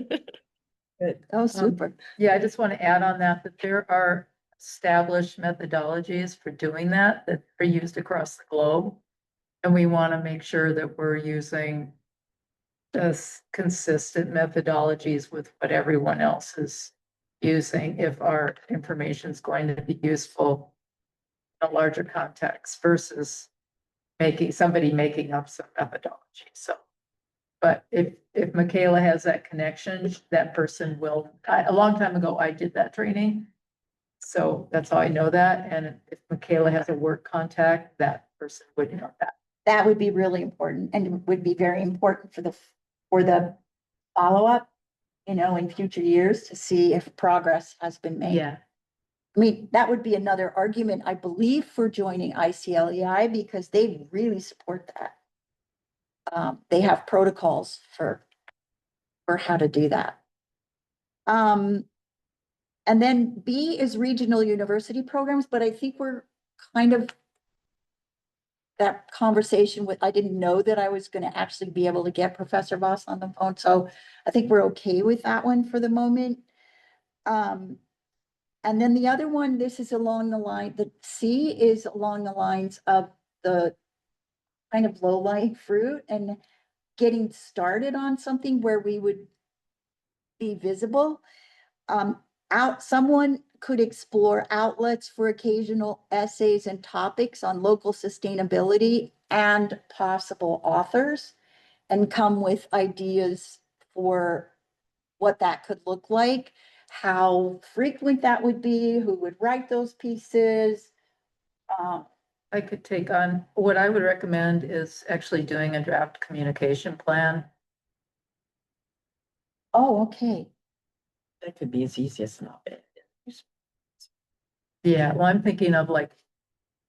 Good. Oh, super. Yeah, I just want to add on that there are established methodologies for doing that are used across the globe. And we want to make sure that we're using this consistent methodologies with what everyone else is using, if our information is going to be useful in a larger context versus somebody making up some methodology. So, but if Michaela has that connection, that person will, a long time ago, I did that training. So that's how I know that. And if Michaela has a work contact, that person would know that. That would be really important, and would be very important for the follow-up, in future years, to see if progress has been made. Yeah. I mean, that would be another argument, I believe, for joining ICLEI, because they really support that. They have protocols for how to do that. And then B is regional university programs, but I think we're kind of that conversation with, I didn't know that I was going to actually be able to get Professor Voss on the phone. So I think we're okay with that one for the moment. And then the other one, this is along the line, the C is along the lines of the kind of low-lying fruit and getting started on something where we would be visible. Someone could explore outlets for occasional essays and topics on local sustainability and possible authors, and come with ideas for what that could look like, how frequent that would be, who would write those pieces. I could take on, what I would recommend is actually doing a draft communication plan. Oh, okay. That could be as easy as an op-ed. Yeah, well, I'm thinking of like,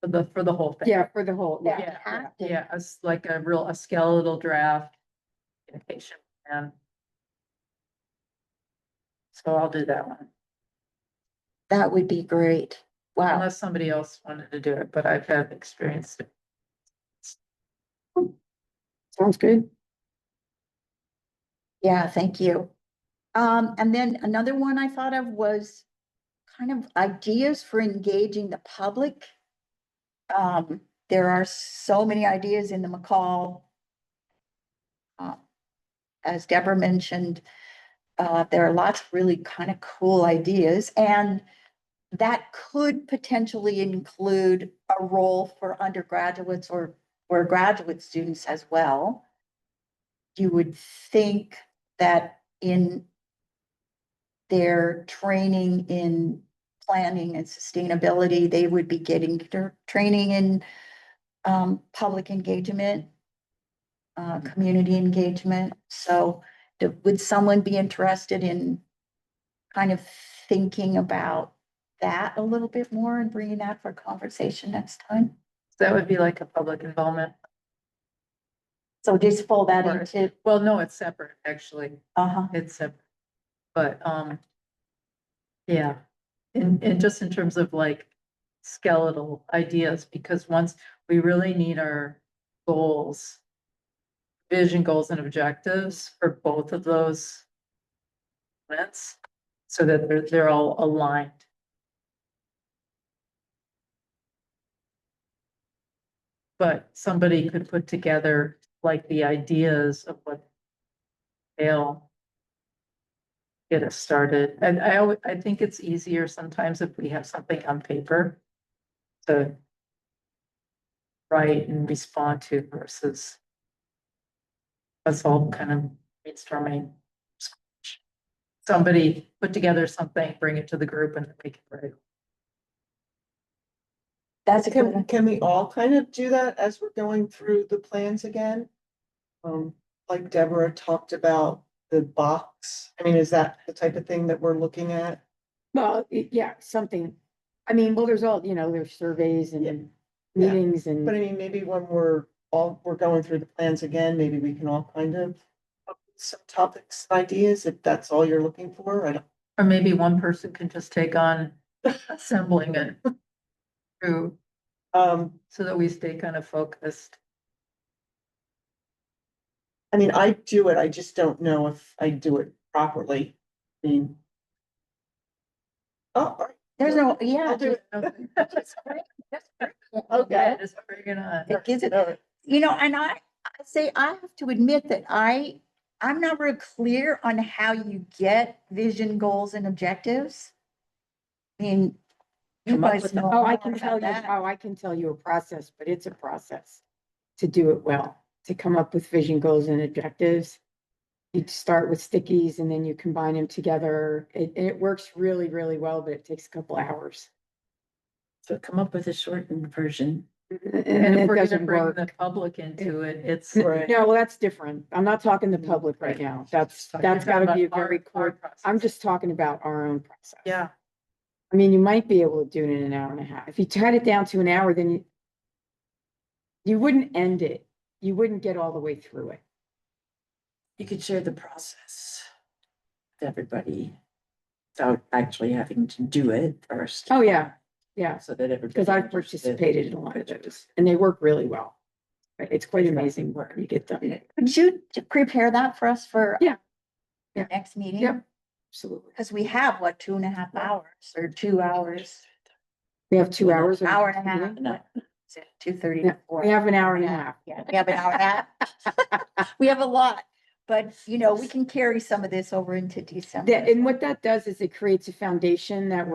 for the whole thing. Yeah, for the whole, yeah. Yeah. have to. Yeah, as like a skeletal draft. Communication plan. So I'll do that one, That would be great. Wow. unless somebody else wanted to do it, but I've had experience. Sounds good. Yeah, thank you. And then another one I thought of was kind of ideas for engaging the public. There are so many ideas in the McCall. As Deborah mentioned, there are lots of really kind of cool ideas, and that could potentially include a role for undergraduates or graduate students as well. You would think that in their training in planning and sustainability, they would be getting their training in public engagement, community engagement. So would someone be interested in kind of thinking about that a little bit more and bringing that for conversation next time? That would be like a public involvement. So just fold that Or- into, Well, no, it's separate, actually. uh-huh. It's separate. But, yeah, and just in terms of like skeletal ideas, because once we really need our goals, vision goals and objectives for both of those events, so that they're all aligned. But somebody could put together like the ideas of what they'll get us started. And I think it's easier sometimes if we have something on paper to write and respond to versus us all kind of brainstorming. Somebody put together something, bring it to the group and we can write. That's a good Can, can we all kind of do that as we're going through the plans again? Like Deborah talked about the box. I mean, is that the type of thing that we're looking at? Well, yeah, something. I mean, well, there's all, there's surveys Yeah. and Yeah. meetings But I and, mean, maybe when we're going through the plans again, maybe we can all kind of come up with some topics, ideas, if that's all you're looking for. I don't. Or maybe one person can just take on assembling it through, so that we stay kind of focused. I mean, I do it, I just don't know if I do it properly. I mean. Oh, all right. There's no, yeah. I'll do it. That's great. That's great. Okay. Yeah, just bring it on. It gives it, All right. and I say, I have to admit that I'm not real clear on how you get vision, goals and objectives. I mean, you Come up guys with know. oh, I more can about tell you, that. I can tell you a process, but it's a process to do it well, to come up with vision goals and objectives. You start with stickies and then you combine them together. It works really, really well, but it takes a couple hours. So come up with a shortened version. And And if it we're gonna doesn't bring work. the public into it, it's. Right. No, well, that's different. I'm not talking the public right now. That's You're gotta talking be a about very our core. I'm process. just talking about our own process. Yeah, I mean, you might be able to do it in an hour and a half. If you cut it down to an hour, then you wouldn't end it. You wouldn't get all the way through it. You could share the process with everybody without actually having to do it first. Oh, yeah, yeah, So that everybody. because I've understood. participated in a lot of those and they work really well. It's quite amazing what you get done. Could you prepare that for us for? Yeah. The Yeah. next meeting? Yep, absolutely. Because we have, what, 2.5 hours or 2 hours? We have 2 hours. of Hour and a half. meeting. No. 2:30 Yeah, to 4. we have an hour and a half. Yeah, we have an hour and a half. We have a lot, but we can carry some of this over into December. That, and what that does is it creates a foundation that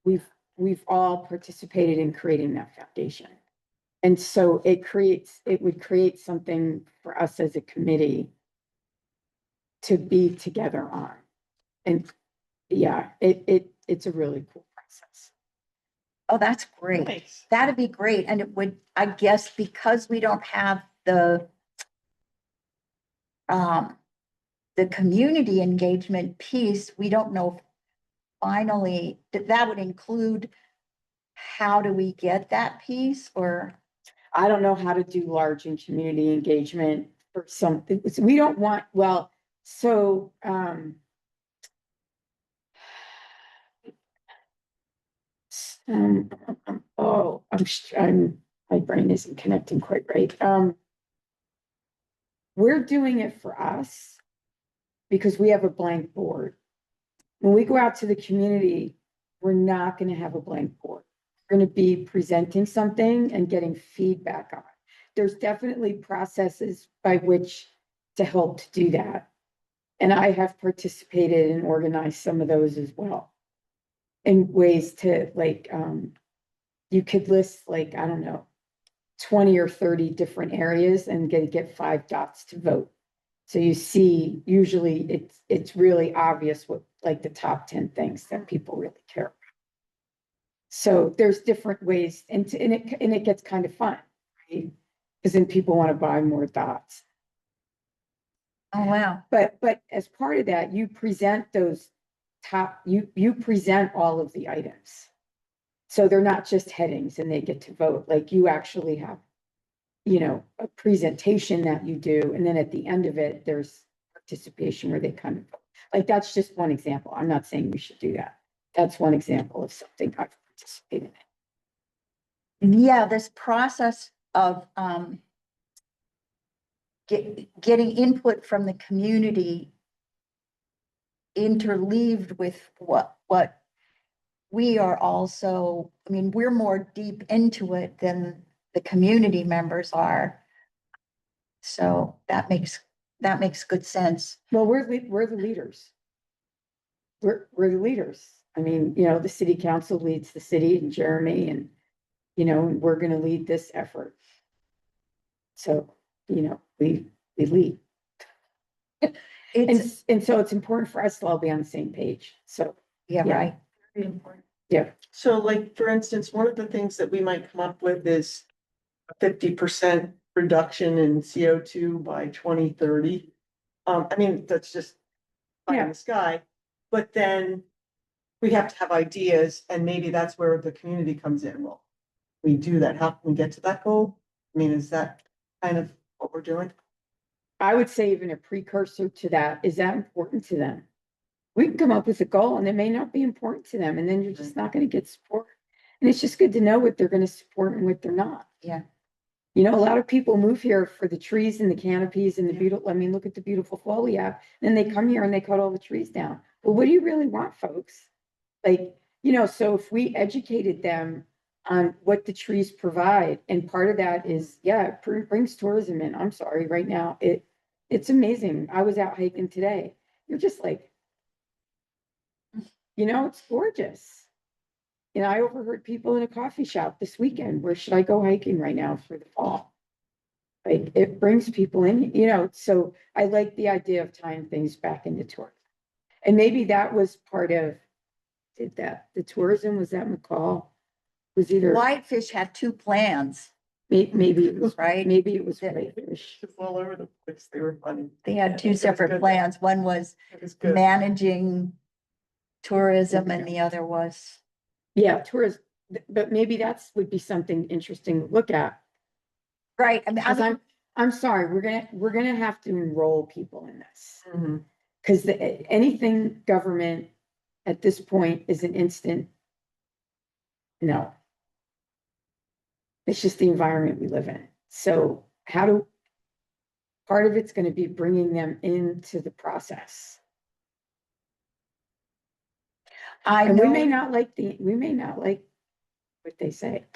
we've all participated in creating that foundation. And so it would create something for us as a committee to be together on. And yeah, it's a really cool process. Oh, that's great. Nice. That'd be great. And it would, I guess, because we don't have the the community engagement piece, we don't know finally, that would include how do we get that piece or? I don't know how to do large and community engagement for something. We don't want, well, so, oh, my brain isn't connecting quite right. We're doing it for us because we have a blank board. When we go out to the community, we're not gonna have a blank board. We're gonna be presenting something and getting feedback on it. There's definitely processes by which to help to do that. And I have participated and organized some of those as well. In ways to like, you could list like, I don't know, 20 or 30 different areas and get 5 dots to vote. So you see, usually it's really obvious what, like the top 10 things that people really care about. So there's different ways and it gets kind of fun, right? Because then people want to buy more dots. Oh, wow. But as part of that, you present those top, you present all of the items. So they're not just headings and they get to vote, like you actually have, you know, a presentation that you do, and then at the end of it, there's participation where they kind of, like, that's just one example. I'm not saying we should do that. That's one example of something I've participated in. Yeah, this process of getting input from the community interleaved with what we are also, I mean, we're more deep into it than the community members are. So that makes good sense. Well, we're the leaders. We're the leaders. I mean, you know, the city council leads the city and Jeremy and, you know, we're gonna lead this effort. So, you know, we lead. It's, And so it's important for us to all be on the same page. So, yeah, yeah. right. Very important. yeah, So like, for instance, one of the things that we might come up with is a 50% reduction in CO2 by 2030. I mean, that's just pie in the sky, but then we have to have ideas and maybe that's where the community comes in. Well, we do that. How can we get to that goal? I mean, is that kind of what we're doing? I would say even a precursor to that, is that important to them? We can come up with a goal and it may not be important to them, and then you're just not gonna get support. And it's just good to know what they're gonna support and what they're not. Yeah. You know, a lot of people move here for the trees and the canopies and the Yeah. beautiful, I mean, look at the beautiful fall we have. Then they come here and they cut all the trees down. Well, what do you really want, folks? Like, you know, so if we educated them on what the trees provide, and part of that is, yeah, it brings tourism in. I'm sorry, right now, it's amazing. I was out hiking today. You're just like, you know, it's gorgeous. And I overheard people in a coffee shop this weekend, where should I go hiking right now for the fall? Like, it brings people in, you know, so I like the idea of tying things back into tourism. And maybe that was part of, the tourism, was that McCall? Was either, Whitefish had 2 plans, maybe it was, right? maybe it was That- Whitefish. Just all over the place. They were funny. They had 2 It was separate good. plans. One was It was good. managing tourism and the other was, Yeah, tourism, but maybe that's would be something interesting to look at. right. I mean, Because I'm sorry, we're gonna have to enroll people in this. Mhm. Because anything government at this point is an instant. No. It's just the environment we live in. So part of it's gonna be bringing them into the process. I And we may know not like what they say.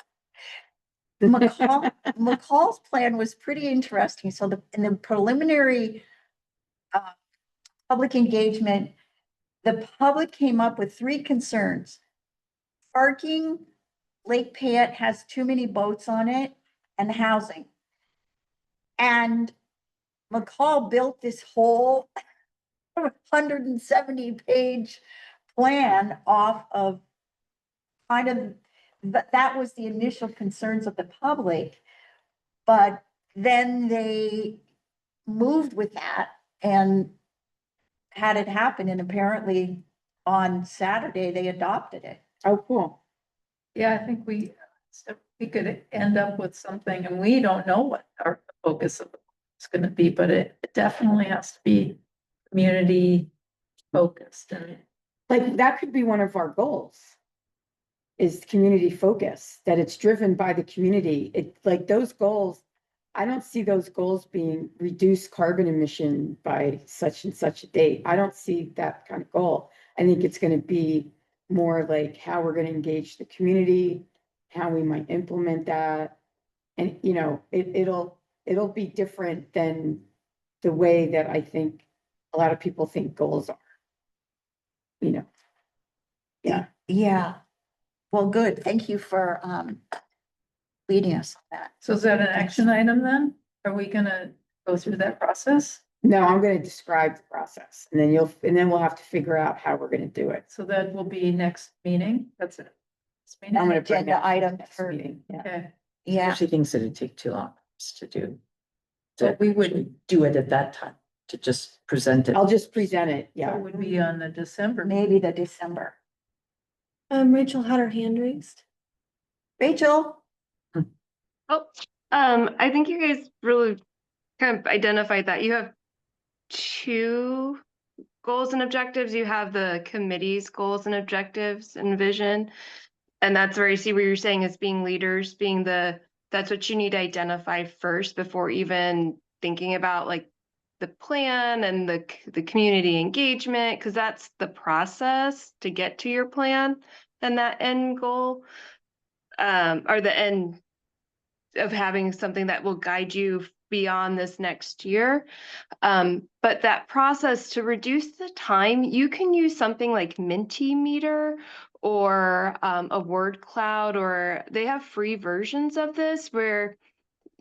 McCall's plan was pretty interesting. So in the preliminary public engagement, the public came up with 3 concerns. Parking, Lake Payette has too many boats on it, and housing. And McCall built this whole 170-page plan off of kind of, that was the initial concerns of the public. But then they moved with that and had it happen, and apparently on Saturday, they adopted it. Oh, cool. Yeah, I think so we could end up with something, and we don't know what our focus of it's gonna be, but it definitely has to be community focused and. Like, that could be one of our goals. Is community focus, that it's driven by the community. It, like, those goals, I don't see those goals being reduced carbon emission by such and such a date. I don't see that kind of goal. I think it's gonna be more like how we're gonna engage the community, how we might implement that. And, you know, it'll be different than the way that I think a lot of people think goals are. You know, yeah. Yeah. Well, good. Thank you for leading us on that. So is that an action item then? Are we gonna go through that process? No, I'm gonna describe the process, and then we'll have to figure out how we're gonna do it. So that will be next meeting, that's it. Next meeting? I'm gonna bring Agenda that item next for- meeting, yeah. Okay, Yeah, Usually things that would take too long to do. So To we would- actually do it at that time, to just present it. I'll just present it, so yeah. it would be on the December. maybe the December. Rachel had her hand raised. Rachel? Oh, I think you guys really kind of identified that you have two goals and objectives. You have the committee's goals and objectives and vision. And that's where I see where you're saying is being leaders, that's what you need to identify first before even thinking about like the plan and the community engagement, because that's the process to get to your plan and that end goal, or the end of having something that will guide you beyond this next year. But that process, to reduce the time, you can use something like Mentimeter or a word cloud, or they have free versions of this where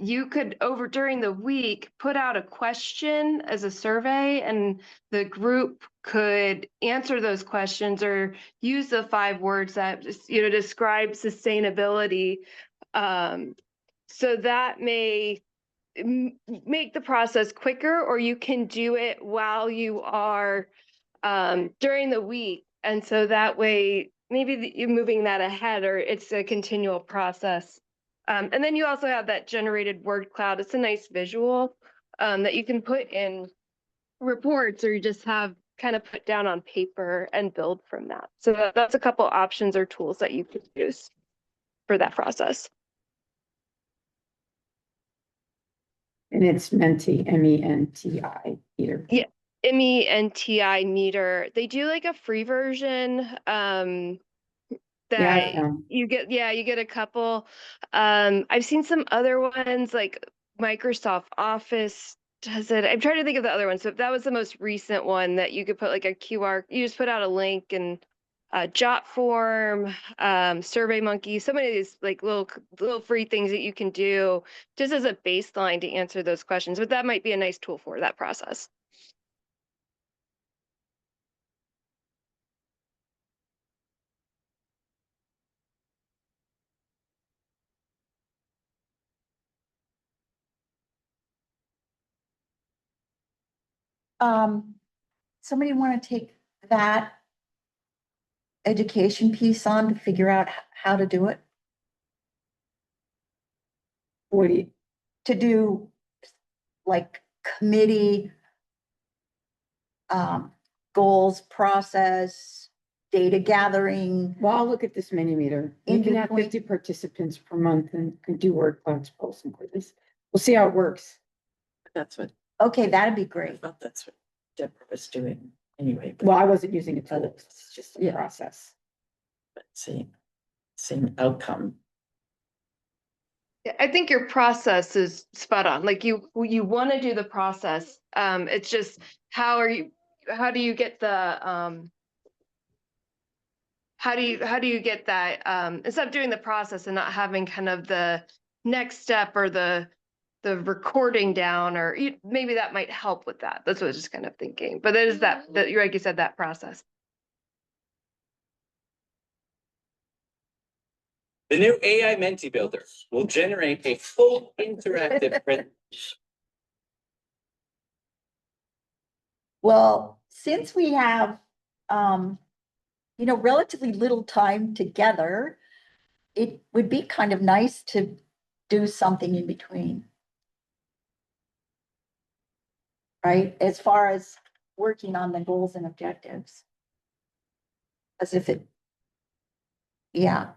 you could during the week put out a question as a survey, and the group could answer those questions or use the 5 words that describe sustainability. So that may make the process quicker, or you can do it while you are during the week. And so that way, maybe you're moving that ahead, or it's a continual process. And then you also have that generated word cloud. It's a nice visual that you can put in reports, or you just have kind of put down on paper and build from that. So that's a couple options or tools that you could use for that process. And it's Menti, MENTI, either. Yeah. MENTI meter. They do like a free version Yeah, I that know. you get a couple. I've seen some other ones like Microsoft Office does it. I'm trying to think of the other one. So that was the most recent one that you could put like a QR, you just put out a link, and Jotform, SurveyMonkey, so many of these like little free things that you can do just as a baseline to answer those questions. But that might be a nice tool for that process. Somebody want to take that education piece on to figure out how to do it? What do you, To do like committee goals, process, data gathering. well, I'll look at this mini meter. You In can have between- 50 participants per month and can do word clouds, polls and quizzes. We'll see how it works. That's what, Okay, that'd be I great. thought that's what Deborah was doing anyway. But Well, I wasn't using a tool, it's just a Yeah. process. same outcome. Yeah, I think your process is spot on. Like you want to do the process. It's just how do you get the how do you get that instead of doing the process and not having kind of the next step or the recording down, or maybe that might help with that. That's what I was just kind of thinking. But it is that like you said, that process. The new AI Menti Builder will generate a full interactive print. Well, since we have, relatively little time together, it would be kind of nice to do something in between. Right, as far as working on the goals and objectives. As if it. Yeah,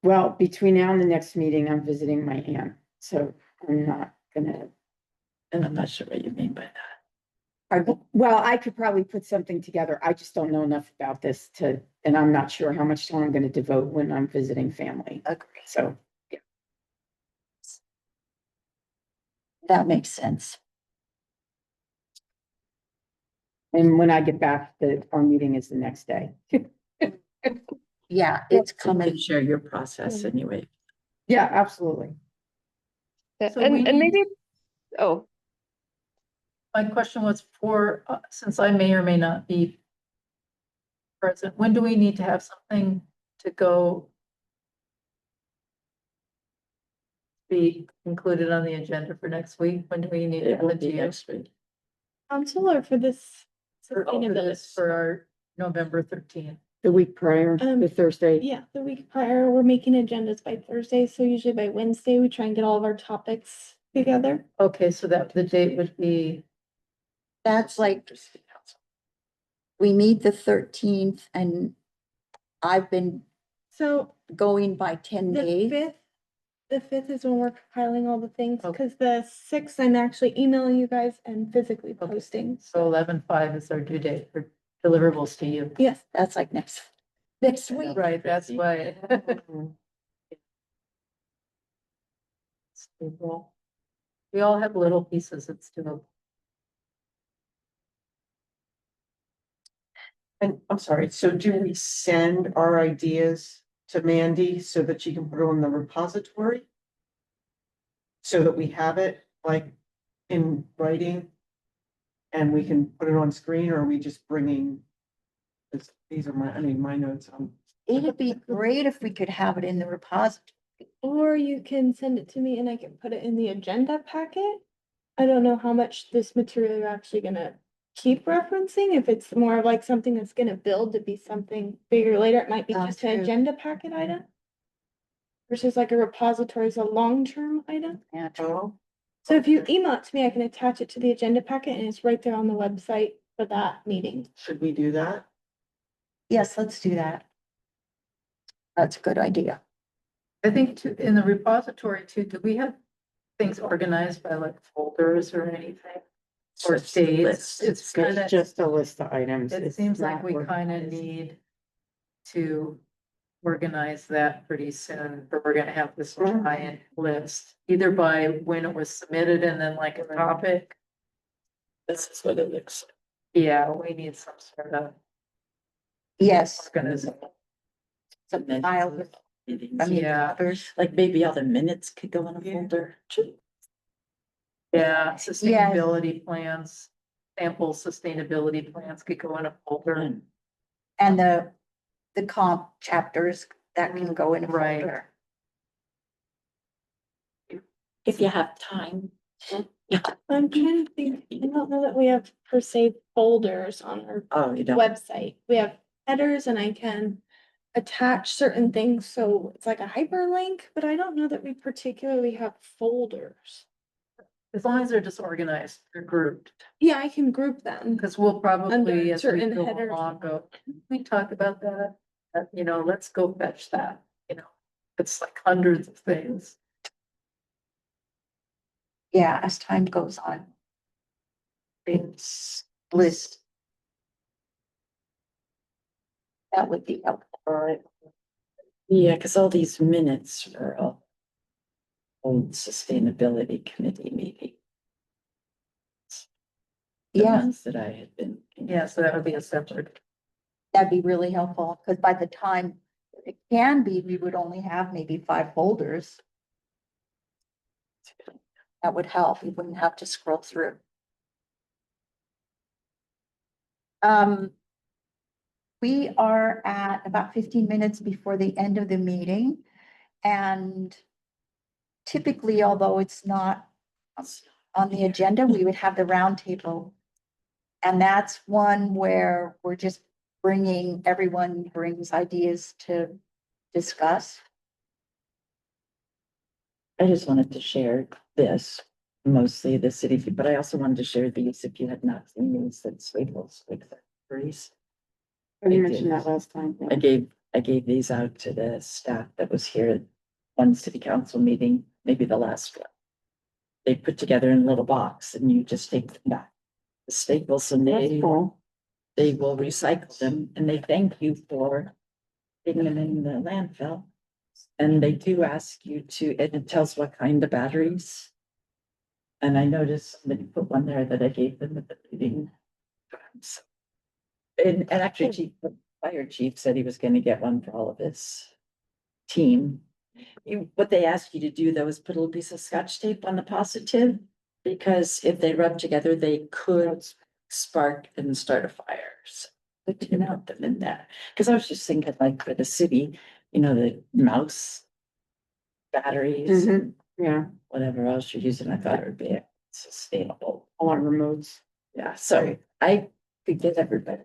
Well, between now and the next meeting, I'm visiting my aunt, so I'm not gonna. And I'm not sure what you mean by that. Well, I could probably put something together. I just don't know enough about this and I'm not sure how much time I'm gonna devote when I'm visiting family. agree. So, That makes sense. and when I get back, our meeting is the next day. Yeah, it's So you coming. can share your process anyway. Yeah, absolutely. So we And need- maybe, oh, My question was for, since I may or may not be present, when do we need to have something to go be included on the agenda for next week? When do we need to It have will it to be you? next week. Council or for this For sustainability? this, for our November 13th. The week prior, the Thursday. Yeah, the week prior, we're making agendas by Thursday, so usually by Wednesday, we try and get all of our topics together. Okay, so that the date would be, That's like, we meet the 13th and I've been So going by 10 the days. fifth is when we're compiling all the things, Okay. because the sixth, I'm actually emailing you guys and physically posting. so 11/5 is our due date for deliverables to you. Yes, That's like next week. Right, that's why. Stable. We all have little pieces, it's doable. And I'm sorry, so do we send our ideas to Mandy so that she can put it on the repository? So that we have it like in writing? And we can put it on screen, or are we just bringing? These are my notes on. It'd be great if we could have it in the repository. or you can send it to me and I can put it in the agenda packet. I don't know how much this material you're actually gonna keep referencing, if it's more of like something that's gonna build to be something bigger later, it might be That's just an true. agenda packet item. Versus like a repository is a long-term item. Yeah, Oh, So if you email it to me, I can attach it to the agenda packet and it's right there on the website for that meeting. should we do that? yes, let's do that. That's a good idea. I think too, in the repository too, do we have things organized by like folders or anything? Or Just a dates? list. It's kind of, Just a list of items. it It's seems like not we kind of organized. need to organize that pretty soon, or we're gonna have this Mhm. giant list, either by when it was submitted and then like a topic. This is what it looks like. Yeah, we need some sort of Yes. organism. Some Minutes file of with- meetings. I mean, Yeah. others. Like maybe all the minutes could go in a Yeah. folder. Yeah, sustainability plans, sample sustainability plans could go in a folder. And And the comp chapters that can go in a Right. folder. if you have time. I'm trying to think, I don't know that we have per se folders on our Oh, you don't. website. We have headers and I can attach certain things, so it's like a hyperlink, but I don't know that we particularly have folders. As long as they're just organized, they're grouped, Yeah, I can group them. because we'll probably, Under as we certain go headers. along, go, we talk about that. Let's go fetch that, it's like hundreds of things. Yeah, as time goes on. It's list. That would be helpful. Yeah, because all these minutes are all old sustainability committee meeting. The Yeah, ones that I had been. Yeah, so that would be a separate. that'd be really helpful, because by the time it can be, we would only have maybe 5 folders. That would help. We wouldn't have to scroll through. We are at about 15 minutes before the end of the meeting. And typically, although it's not on the agenda, we would have the roundtable And that's one where we're just everyone brings ideas to discuss. I just wanted to share this, mostly the city, but I also wanted to share these if you had not seen these at Staples, like the breeze. Oh, you I mentioned did. that last time. I gave these out to the staff that was here at one city council meeting, maybe the last one. They put together in a little box and you just take them back. The Staples and That's cool. they will recycle them and they thank you for putting them in the landfill. And they do ask you to, and it tells what kind of batteries. And I noticed somebody put one there that I gave them at the meeting. So, and actually, the fire chief said he was gonna get one for all of his team. What they ask you to do though is put a little piece of scotch tape on the positive, because if they rub together, they could spark and start a fire. So I didn't have them in that, because I was just thinking like for the city, you know, the mouse batteries and Yeah, whatever else you're using, I thought it would be sustainable. a lot of remotes. Yeah, so I could get everybody.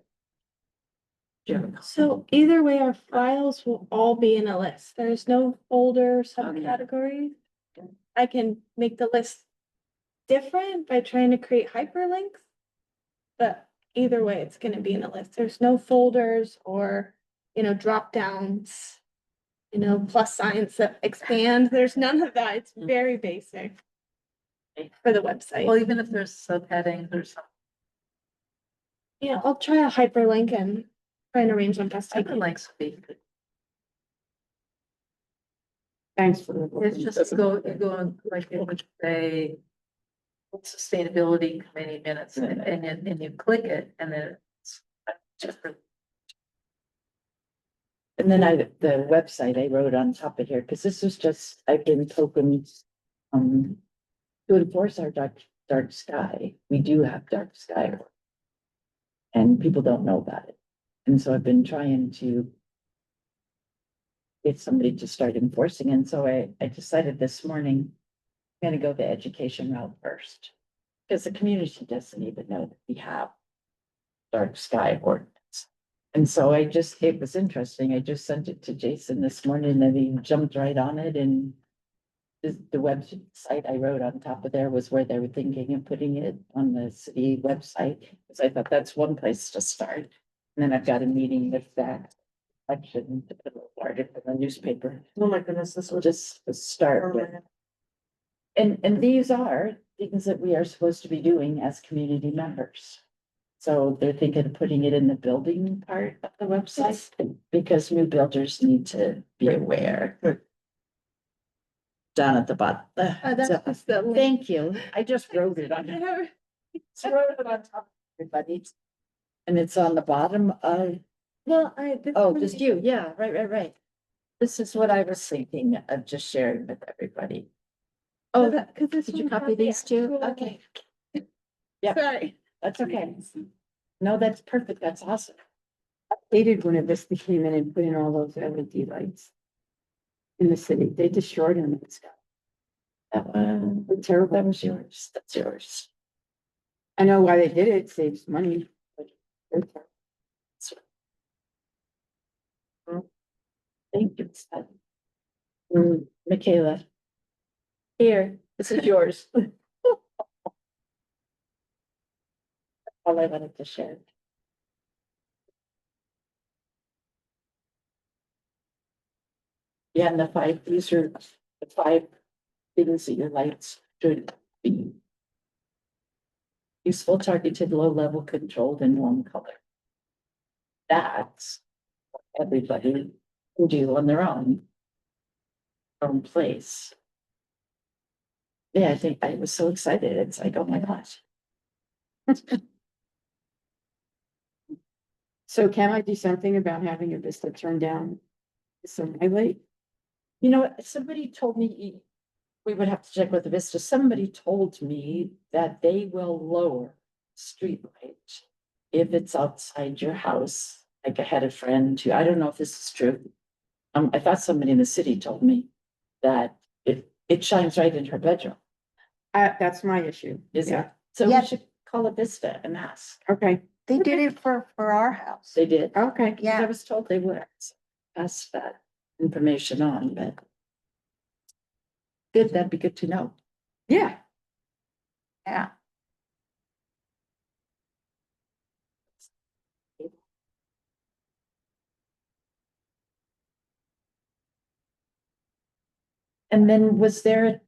So either way, our files will all be in a list. There's no folder subcategory. I can make the list different by trying to create hyperlinks. But either way, it's gonna be in a list. There's no folders or, drop downs. Plus signs that expand. There's none of that. It's very basic. For the website. Well, even if there's subheadings or something, Yeah, I'll try a hyperlink and try and arrange them best I can. hyperlinks would be good. Thanks for the. It's just you go on, like, it would say sustainability committee minutes and you click it and then it's just for And then the website I wrote on top of here, because this is just, I've been token, to enforce our dark sky, we do have dark sky. And people don't know about it. And so I've been trying to get somebody to start enforcing. And so I decided this morning, I'm gonna go the education route first. Because the community doesn't even know that we have dark sky ordinance. And so it was interesting. I just sent it to Jason this morning and he jumped right on it, and the website I wrote on top of there was where they were thinking of putting it on the city website. Because I thought that's one place to start. And then I've got a meeting with that section to put a little article in the newspaper. Oh my goodness, this was Just to start with. And these are things that we are supposed to be doing as community members. So they're thinking of putting it in the building part of the website, because new builders need to be aware. Down at the bottom. That's just the link. Thank you. I just wrote it on. I Just wrote it on top of everybody. And it's on the bottom of, Well, just you. Yeah, right. This is what I was thinking of just sharing with everybody. Oh, did you copy these too? Okay. Yeah. Sorry. That's okay. No, that's perfect. That's awesome. Hated when Vista came in and put in all those LED lights. In the city, they destroyed them. It's terrible. That was yours. That's yours. I know why they did it. It saves money. But they're terrible. Thank you. Michaela. Here, this is yours. All I wanted to share. Yeah, and these are the 5 things that your lights should be. Useful, targeted, low level, controlled, and warm color. That's what everybody can do on their own place. Yeah, I think I was so excited. It's like, oh my gosh. So can I do something about having a Vista turned down? Some highlight? You know, somebody told me, we would have to check with the Vista. Somebody told me that they will lower street light if it's outside your house. Like I had a friend who, I don't know if this is true. I thought somebody in the city told me that it shines right in her bedroom. That's my issue. Is Yeah. it? So we Yes. should Call Vista and ask. Okay, They did it for our house. They did. okay. 'Cause I Yeah, was told they would pass that information on, but good, that'd be good to know. Yeah, yeah. And then was there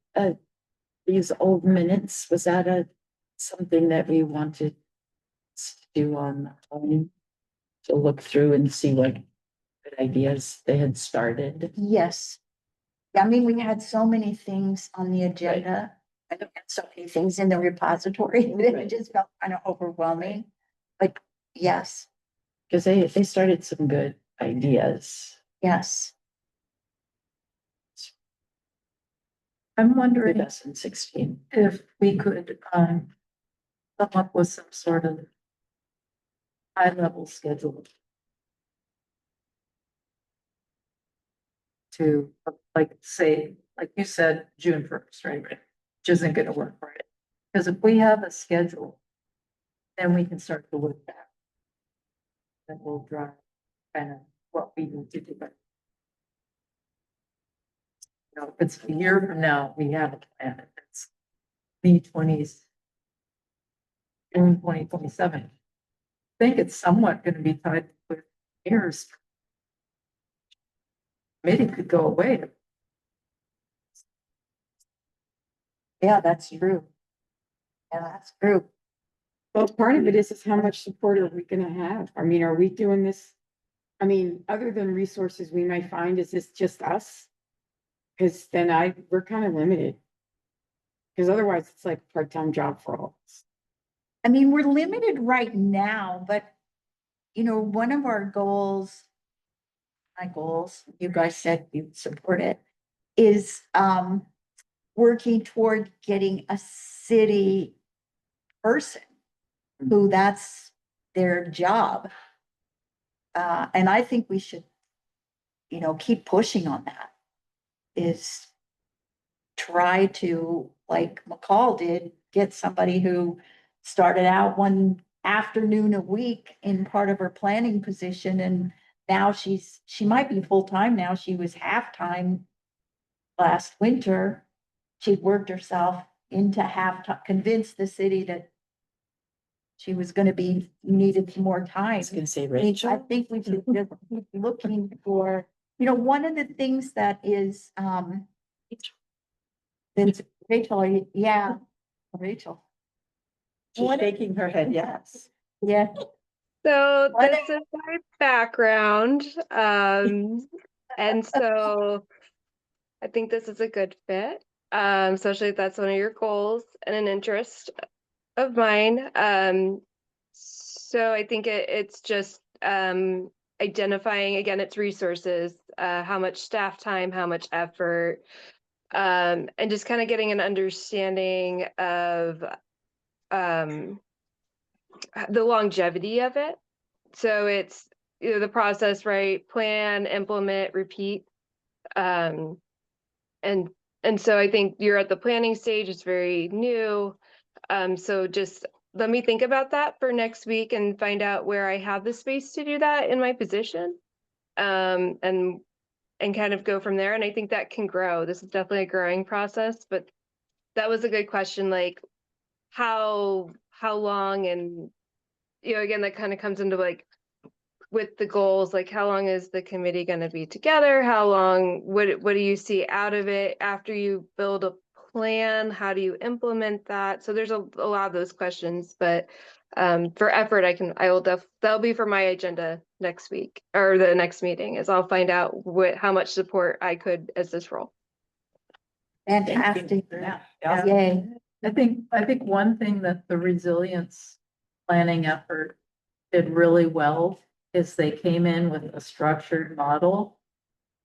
these old minutes, was that something that we wanted to do on, to look through and see what good ideas they had started? Yes. I mean, we had so many things on the agenda and so many things in the repository that it just felt kind of overwhelming. But yes, Because they started some good ideas. yes. I'm wondering 2016. if we could, come up with some sort of high-level schedule to, like, say, like you said, June 1st, right? Which isn't gonna work, right? Because if we have a schedule, then we can start to look back. That will drive kind of what we need to do. But you know, if it's a year from now, we have a plan. If it's June 2027. I think it's somewhat gonna be tied with years. Maybe it could go away. Yeah, that's true. Yeah, that's true. well, part of it is how much support are we gonna have? I mean, are we doing this? I mean, other than resources we might find, is this just us? Cause then we're kind of limited. Cause otherwise it's like a part-time job for all of us. I mean, we're limited right now, but you know, one of our goals, my goals, you guys said you'd support it, is working toward getting a city person who that's their job. And I think we should, you know, keep pushing on that. Is try to, like McCall did, get somebody who started out one afternoon a week in part of her planning position, and now she might be full-time now. She was half-time last winter. She worked herself into half-time, convinced the city that she was gonna be, needed more I time. was gonna say I Rachel. think we should just be looking for, you know, one of the things that is, that's Rachel, yeah, Rachel. She's shaking her head, yes. Yeah, So What? this is my background. And so I think this is a good fit, especially if that's one of your goals and an interest of mine. So I think it's just identifying again its resources, how much staff time, how much effort, and just kind of getting an understanding of the longevity of it. So it's the process, right? Plan, implement, repeat. Um, and so I think you're at the planning stage, it's very new. So just let me think about that for next week and find out where I have the space to do that in my position. And kind of go from there. And I think that can grow. This is definitely a growing process, but that was a good question. Like how long, and again, that kind of comes into like with the goals, like how long is the committee going to be together? How long, what do you see out of it after you build a plan? How do you implement that? So there's a lot of those questions, but for effort, that'll be for my agenda next week or the next meeting, is I'll find out how much support I could as this role. fantastic. Yeah. Yay. I think one thing that the resilience planning effort did really well is they came in with a structured model.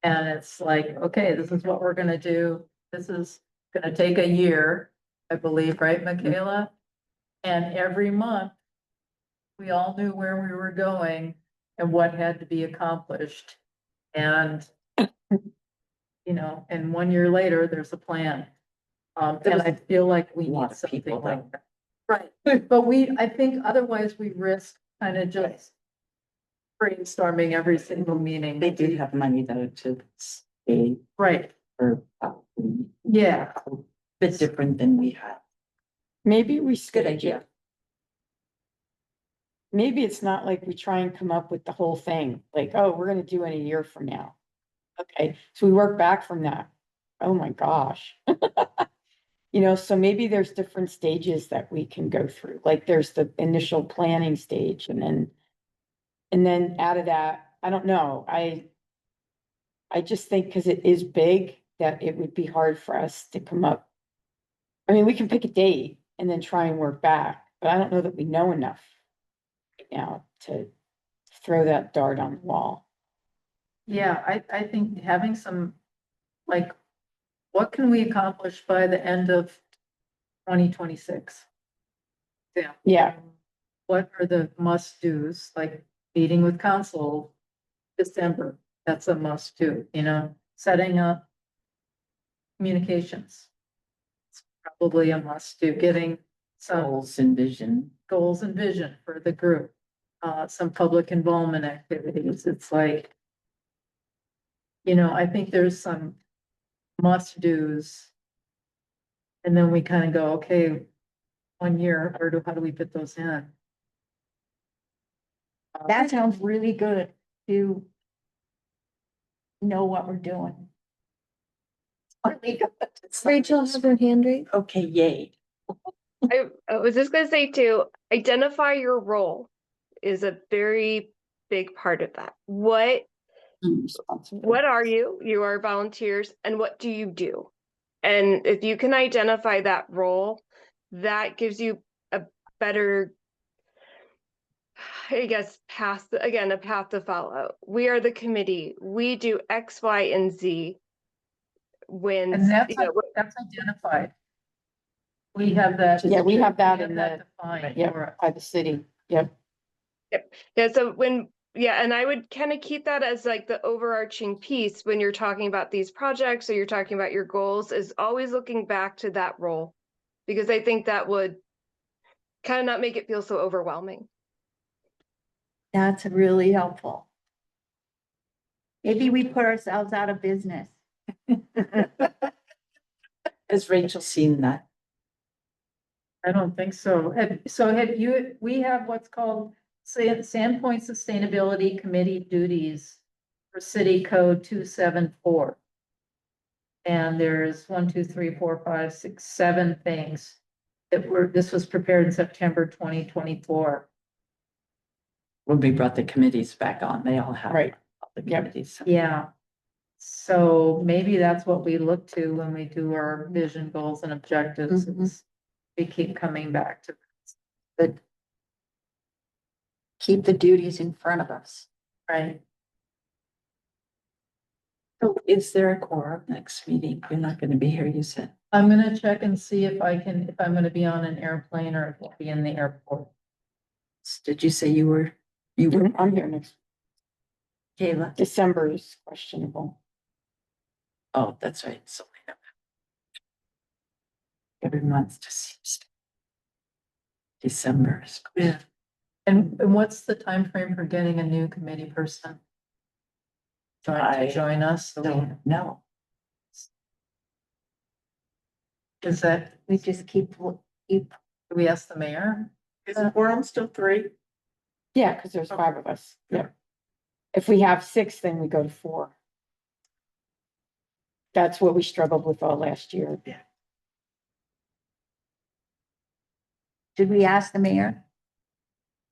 And it's like, okay, this is what we're gonna do. This is gonna take a year, I believe, right, Michaela? And every month, we all knew where we were going and what had to be accomplished. And, and 1 year later, there's a plan. And I feel like we A lot need of something people, like that. Right, but I think otherwise we risk kind of just brainstorming every single meeting. They do have money though to stay Right, for probably yeah, a bit different than we had. Maybe we Good stage idea. it. Maybe it's not like we try and come up with the whole thing, like, oh, we're gonna do it a year from now. Okay, so we work back from that. Oh my gosh. You know, so maybe there's different stages that we can go through, like there's the initial planning stage and then out of that, I don't know, I just think because it is big, that it would be hard for us to come up. I mean, we can pick a date and then try and work back, but I don't know that we know enough right now to throw that dart on the wall. yeah, I think having some, like, what can we accomplish by the end of 2026? Yeah. Yeah, What are the must-dos, like meeting with council December, that's a must-do, setting up communications. It's probably a must-do, getting some Goals and vision. goals and vision for the group. Some public involvement activities, it's like, I think there's some must-dos. And then we kind of go, okay, 1 year, how do we fit those in? That sounds really good to know what we're doing. Really good. Rachel has her hand raised. Okay, yay. I was just gonna say too, identify your role is a very big part of that. What are you? You are volunteers, and what do you do? And if you can identify that role, that gives you a better, I guess, a path to follow. We are the committee. We do X, Y, and Z. When, And that's identified. We have that. Yeah, we have that we in the- defined Yep, for us. by the city, yep. yeah, so and I would kind of keep that as like the overarching piece when you're talking about these projects or you're talking about your goals, is always looking back to that role. Because I think that would kind of not make it feel so overwhelming. That's really helpful. Maybe we put ourselves out of business. Has Rachel seen that? I don't think so. We have what's called Sandpoint Sustainability Committee duties for City Code 274. And there's 1, 2, 3, 4, 5, 6, 7 things this was prepared in September 2024. When we brought the committees back on, they all have. Right. all the Yep. committees. Yeah. So maybe that's what we look to when we do our vision goals and objectives. Mhm. is We keep coming back to. But keep the duties in front of us. Right. So is there a quorum next meeting? You're not going to be here, you said. I'm gonna check and see if I'm gonna be on an airplane or if I'll be in the airport. Did you say you were? I'm here next, Kayla? December is questionable. Oh, that's right. So every month just seems to. December is. Yeah. And what's the time frame for getting a new committee person? I Join us? don't know. Is that, We just keep, do we ask the mayor? Is the quorum still 3? Yeah, because there's 5 of us, yep. If we have 6, then we go to 4. That's what we struggled with all last year. did we ask the mayor?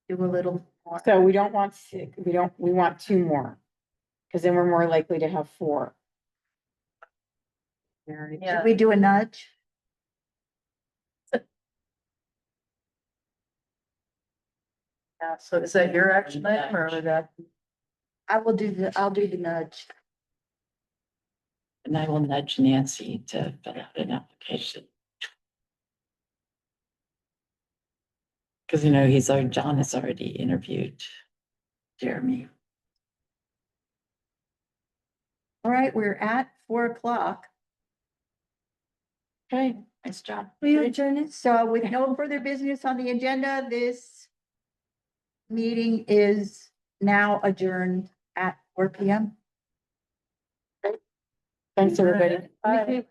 Do a little more. So we don't want 6, we want 2 more. Because then we're more likely to have 4. Yeah. Should we do a nudge? Yeah, so is that your action item or that? I'll do the nudge. And I will nudge Nancy to fill out an application. Because John has already interviewed Jeremy. All right, we're at 4 o'clock. Okay, Nice job. Will you adjourn it? So with no further business on the agenda, this meeting is now adjourned at 4 p.m. Thanks, everybody. Bye.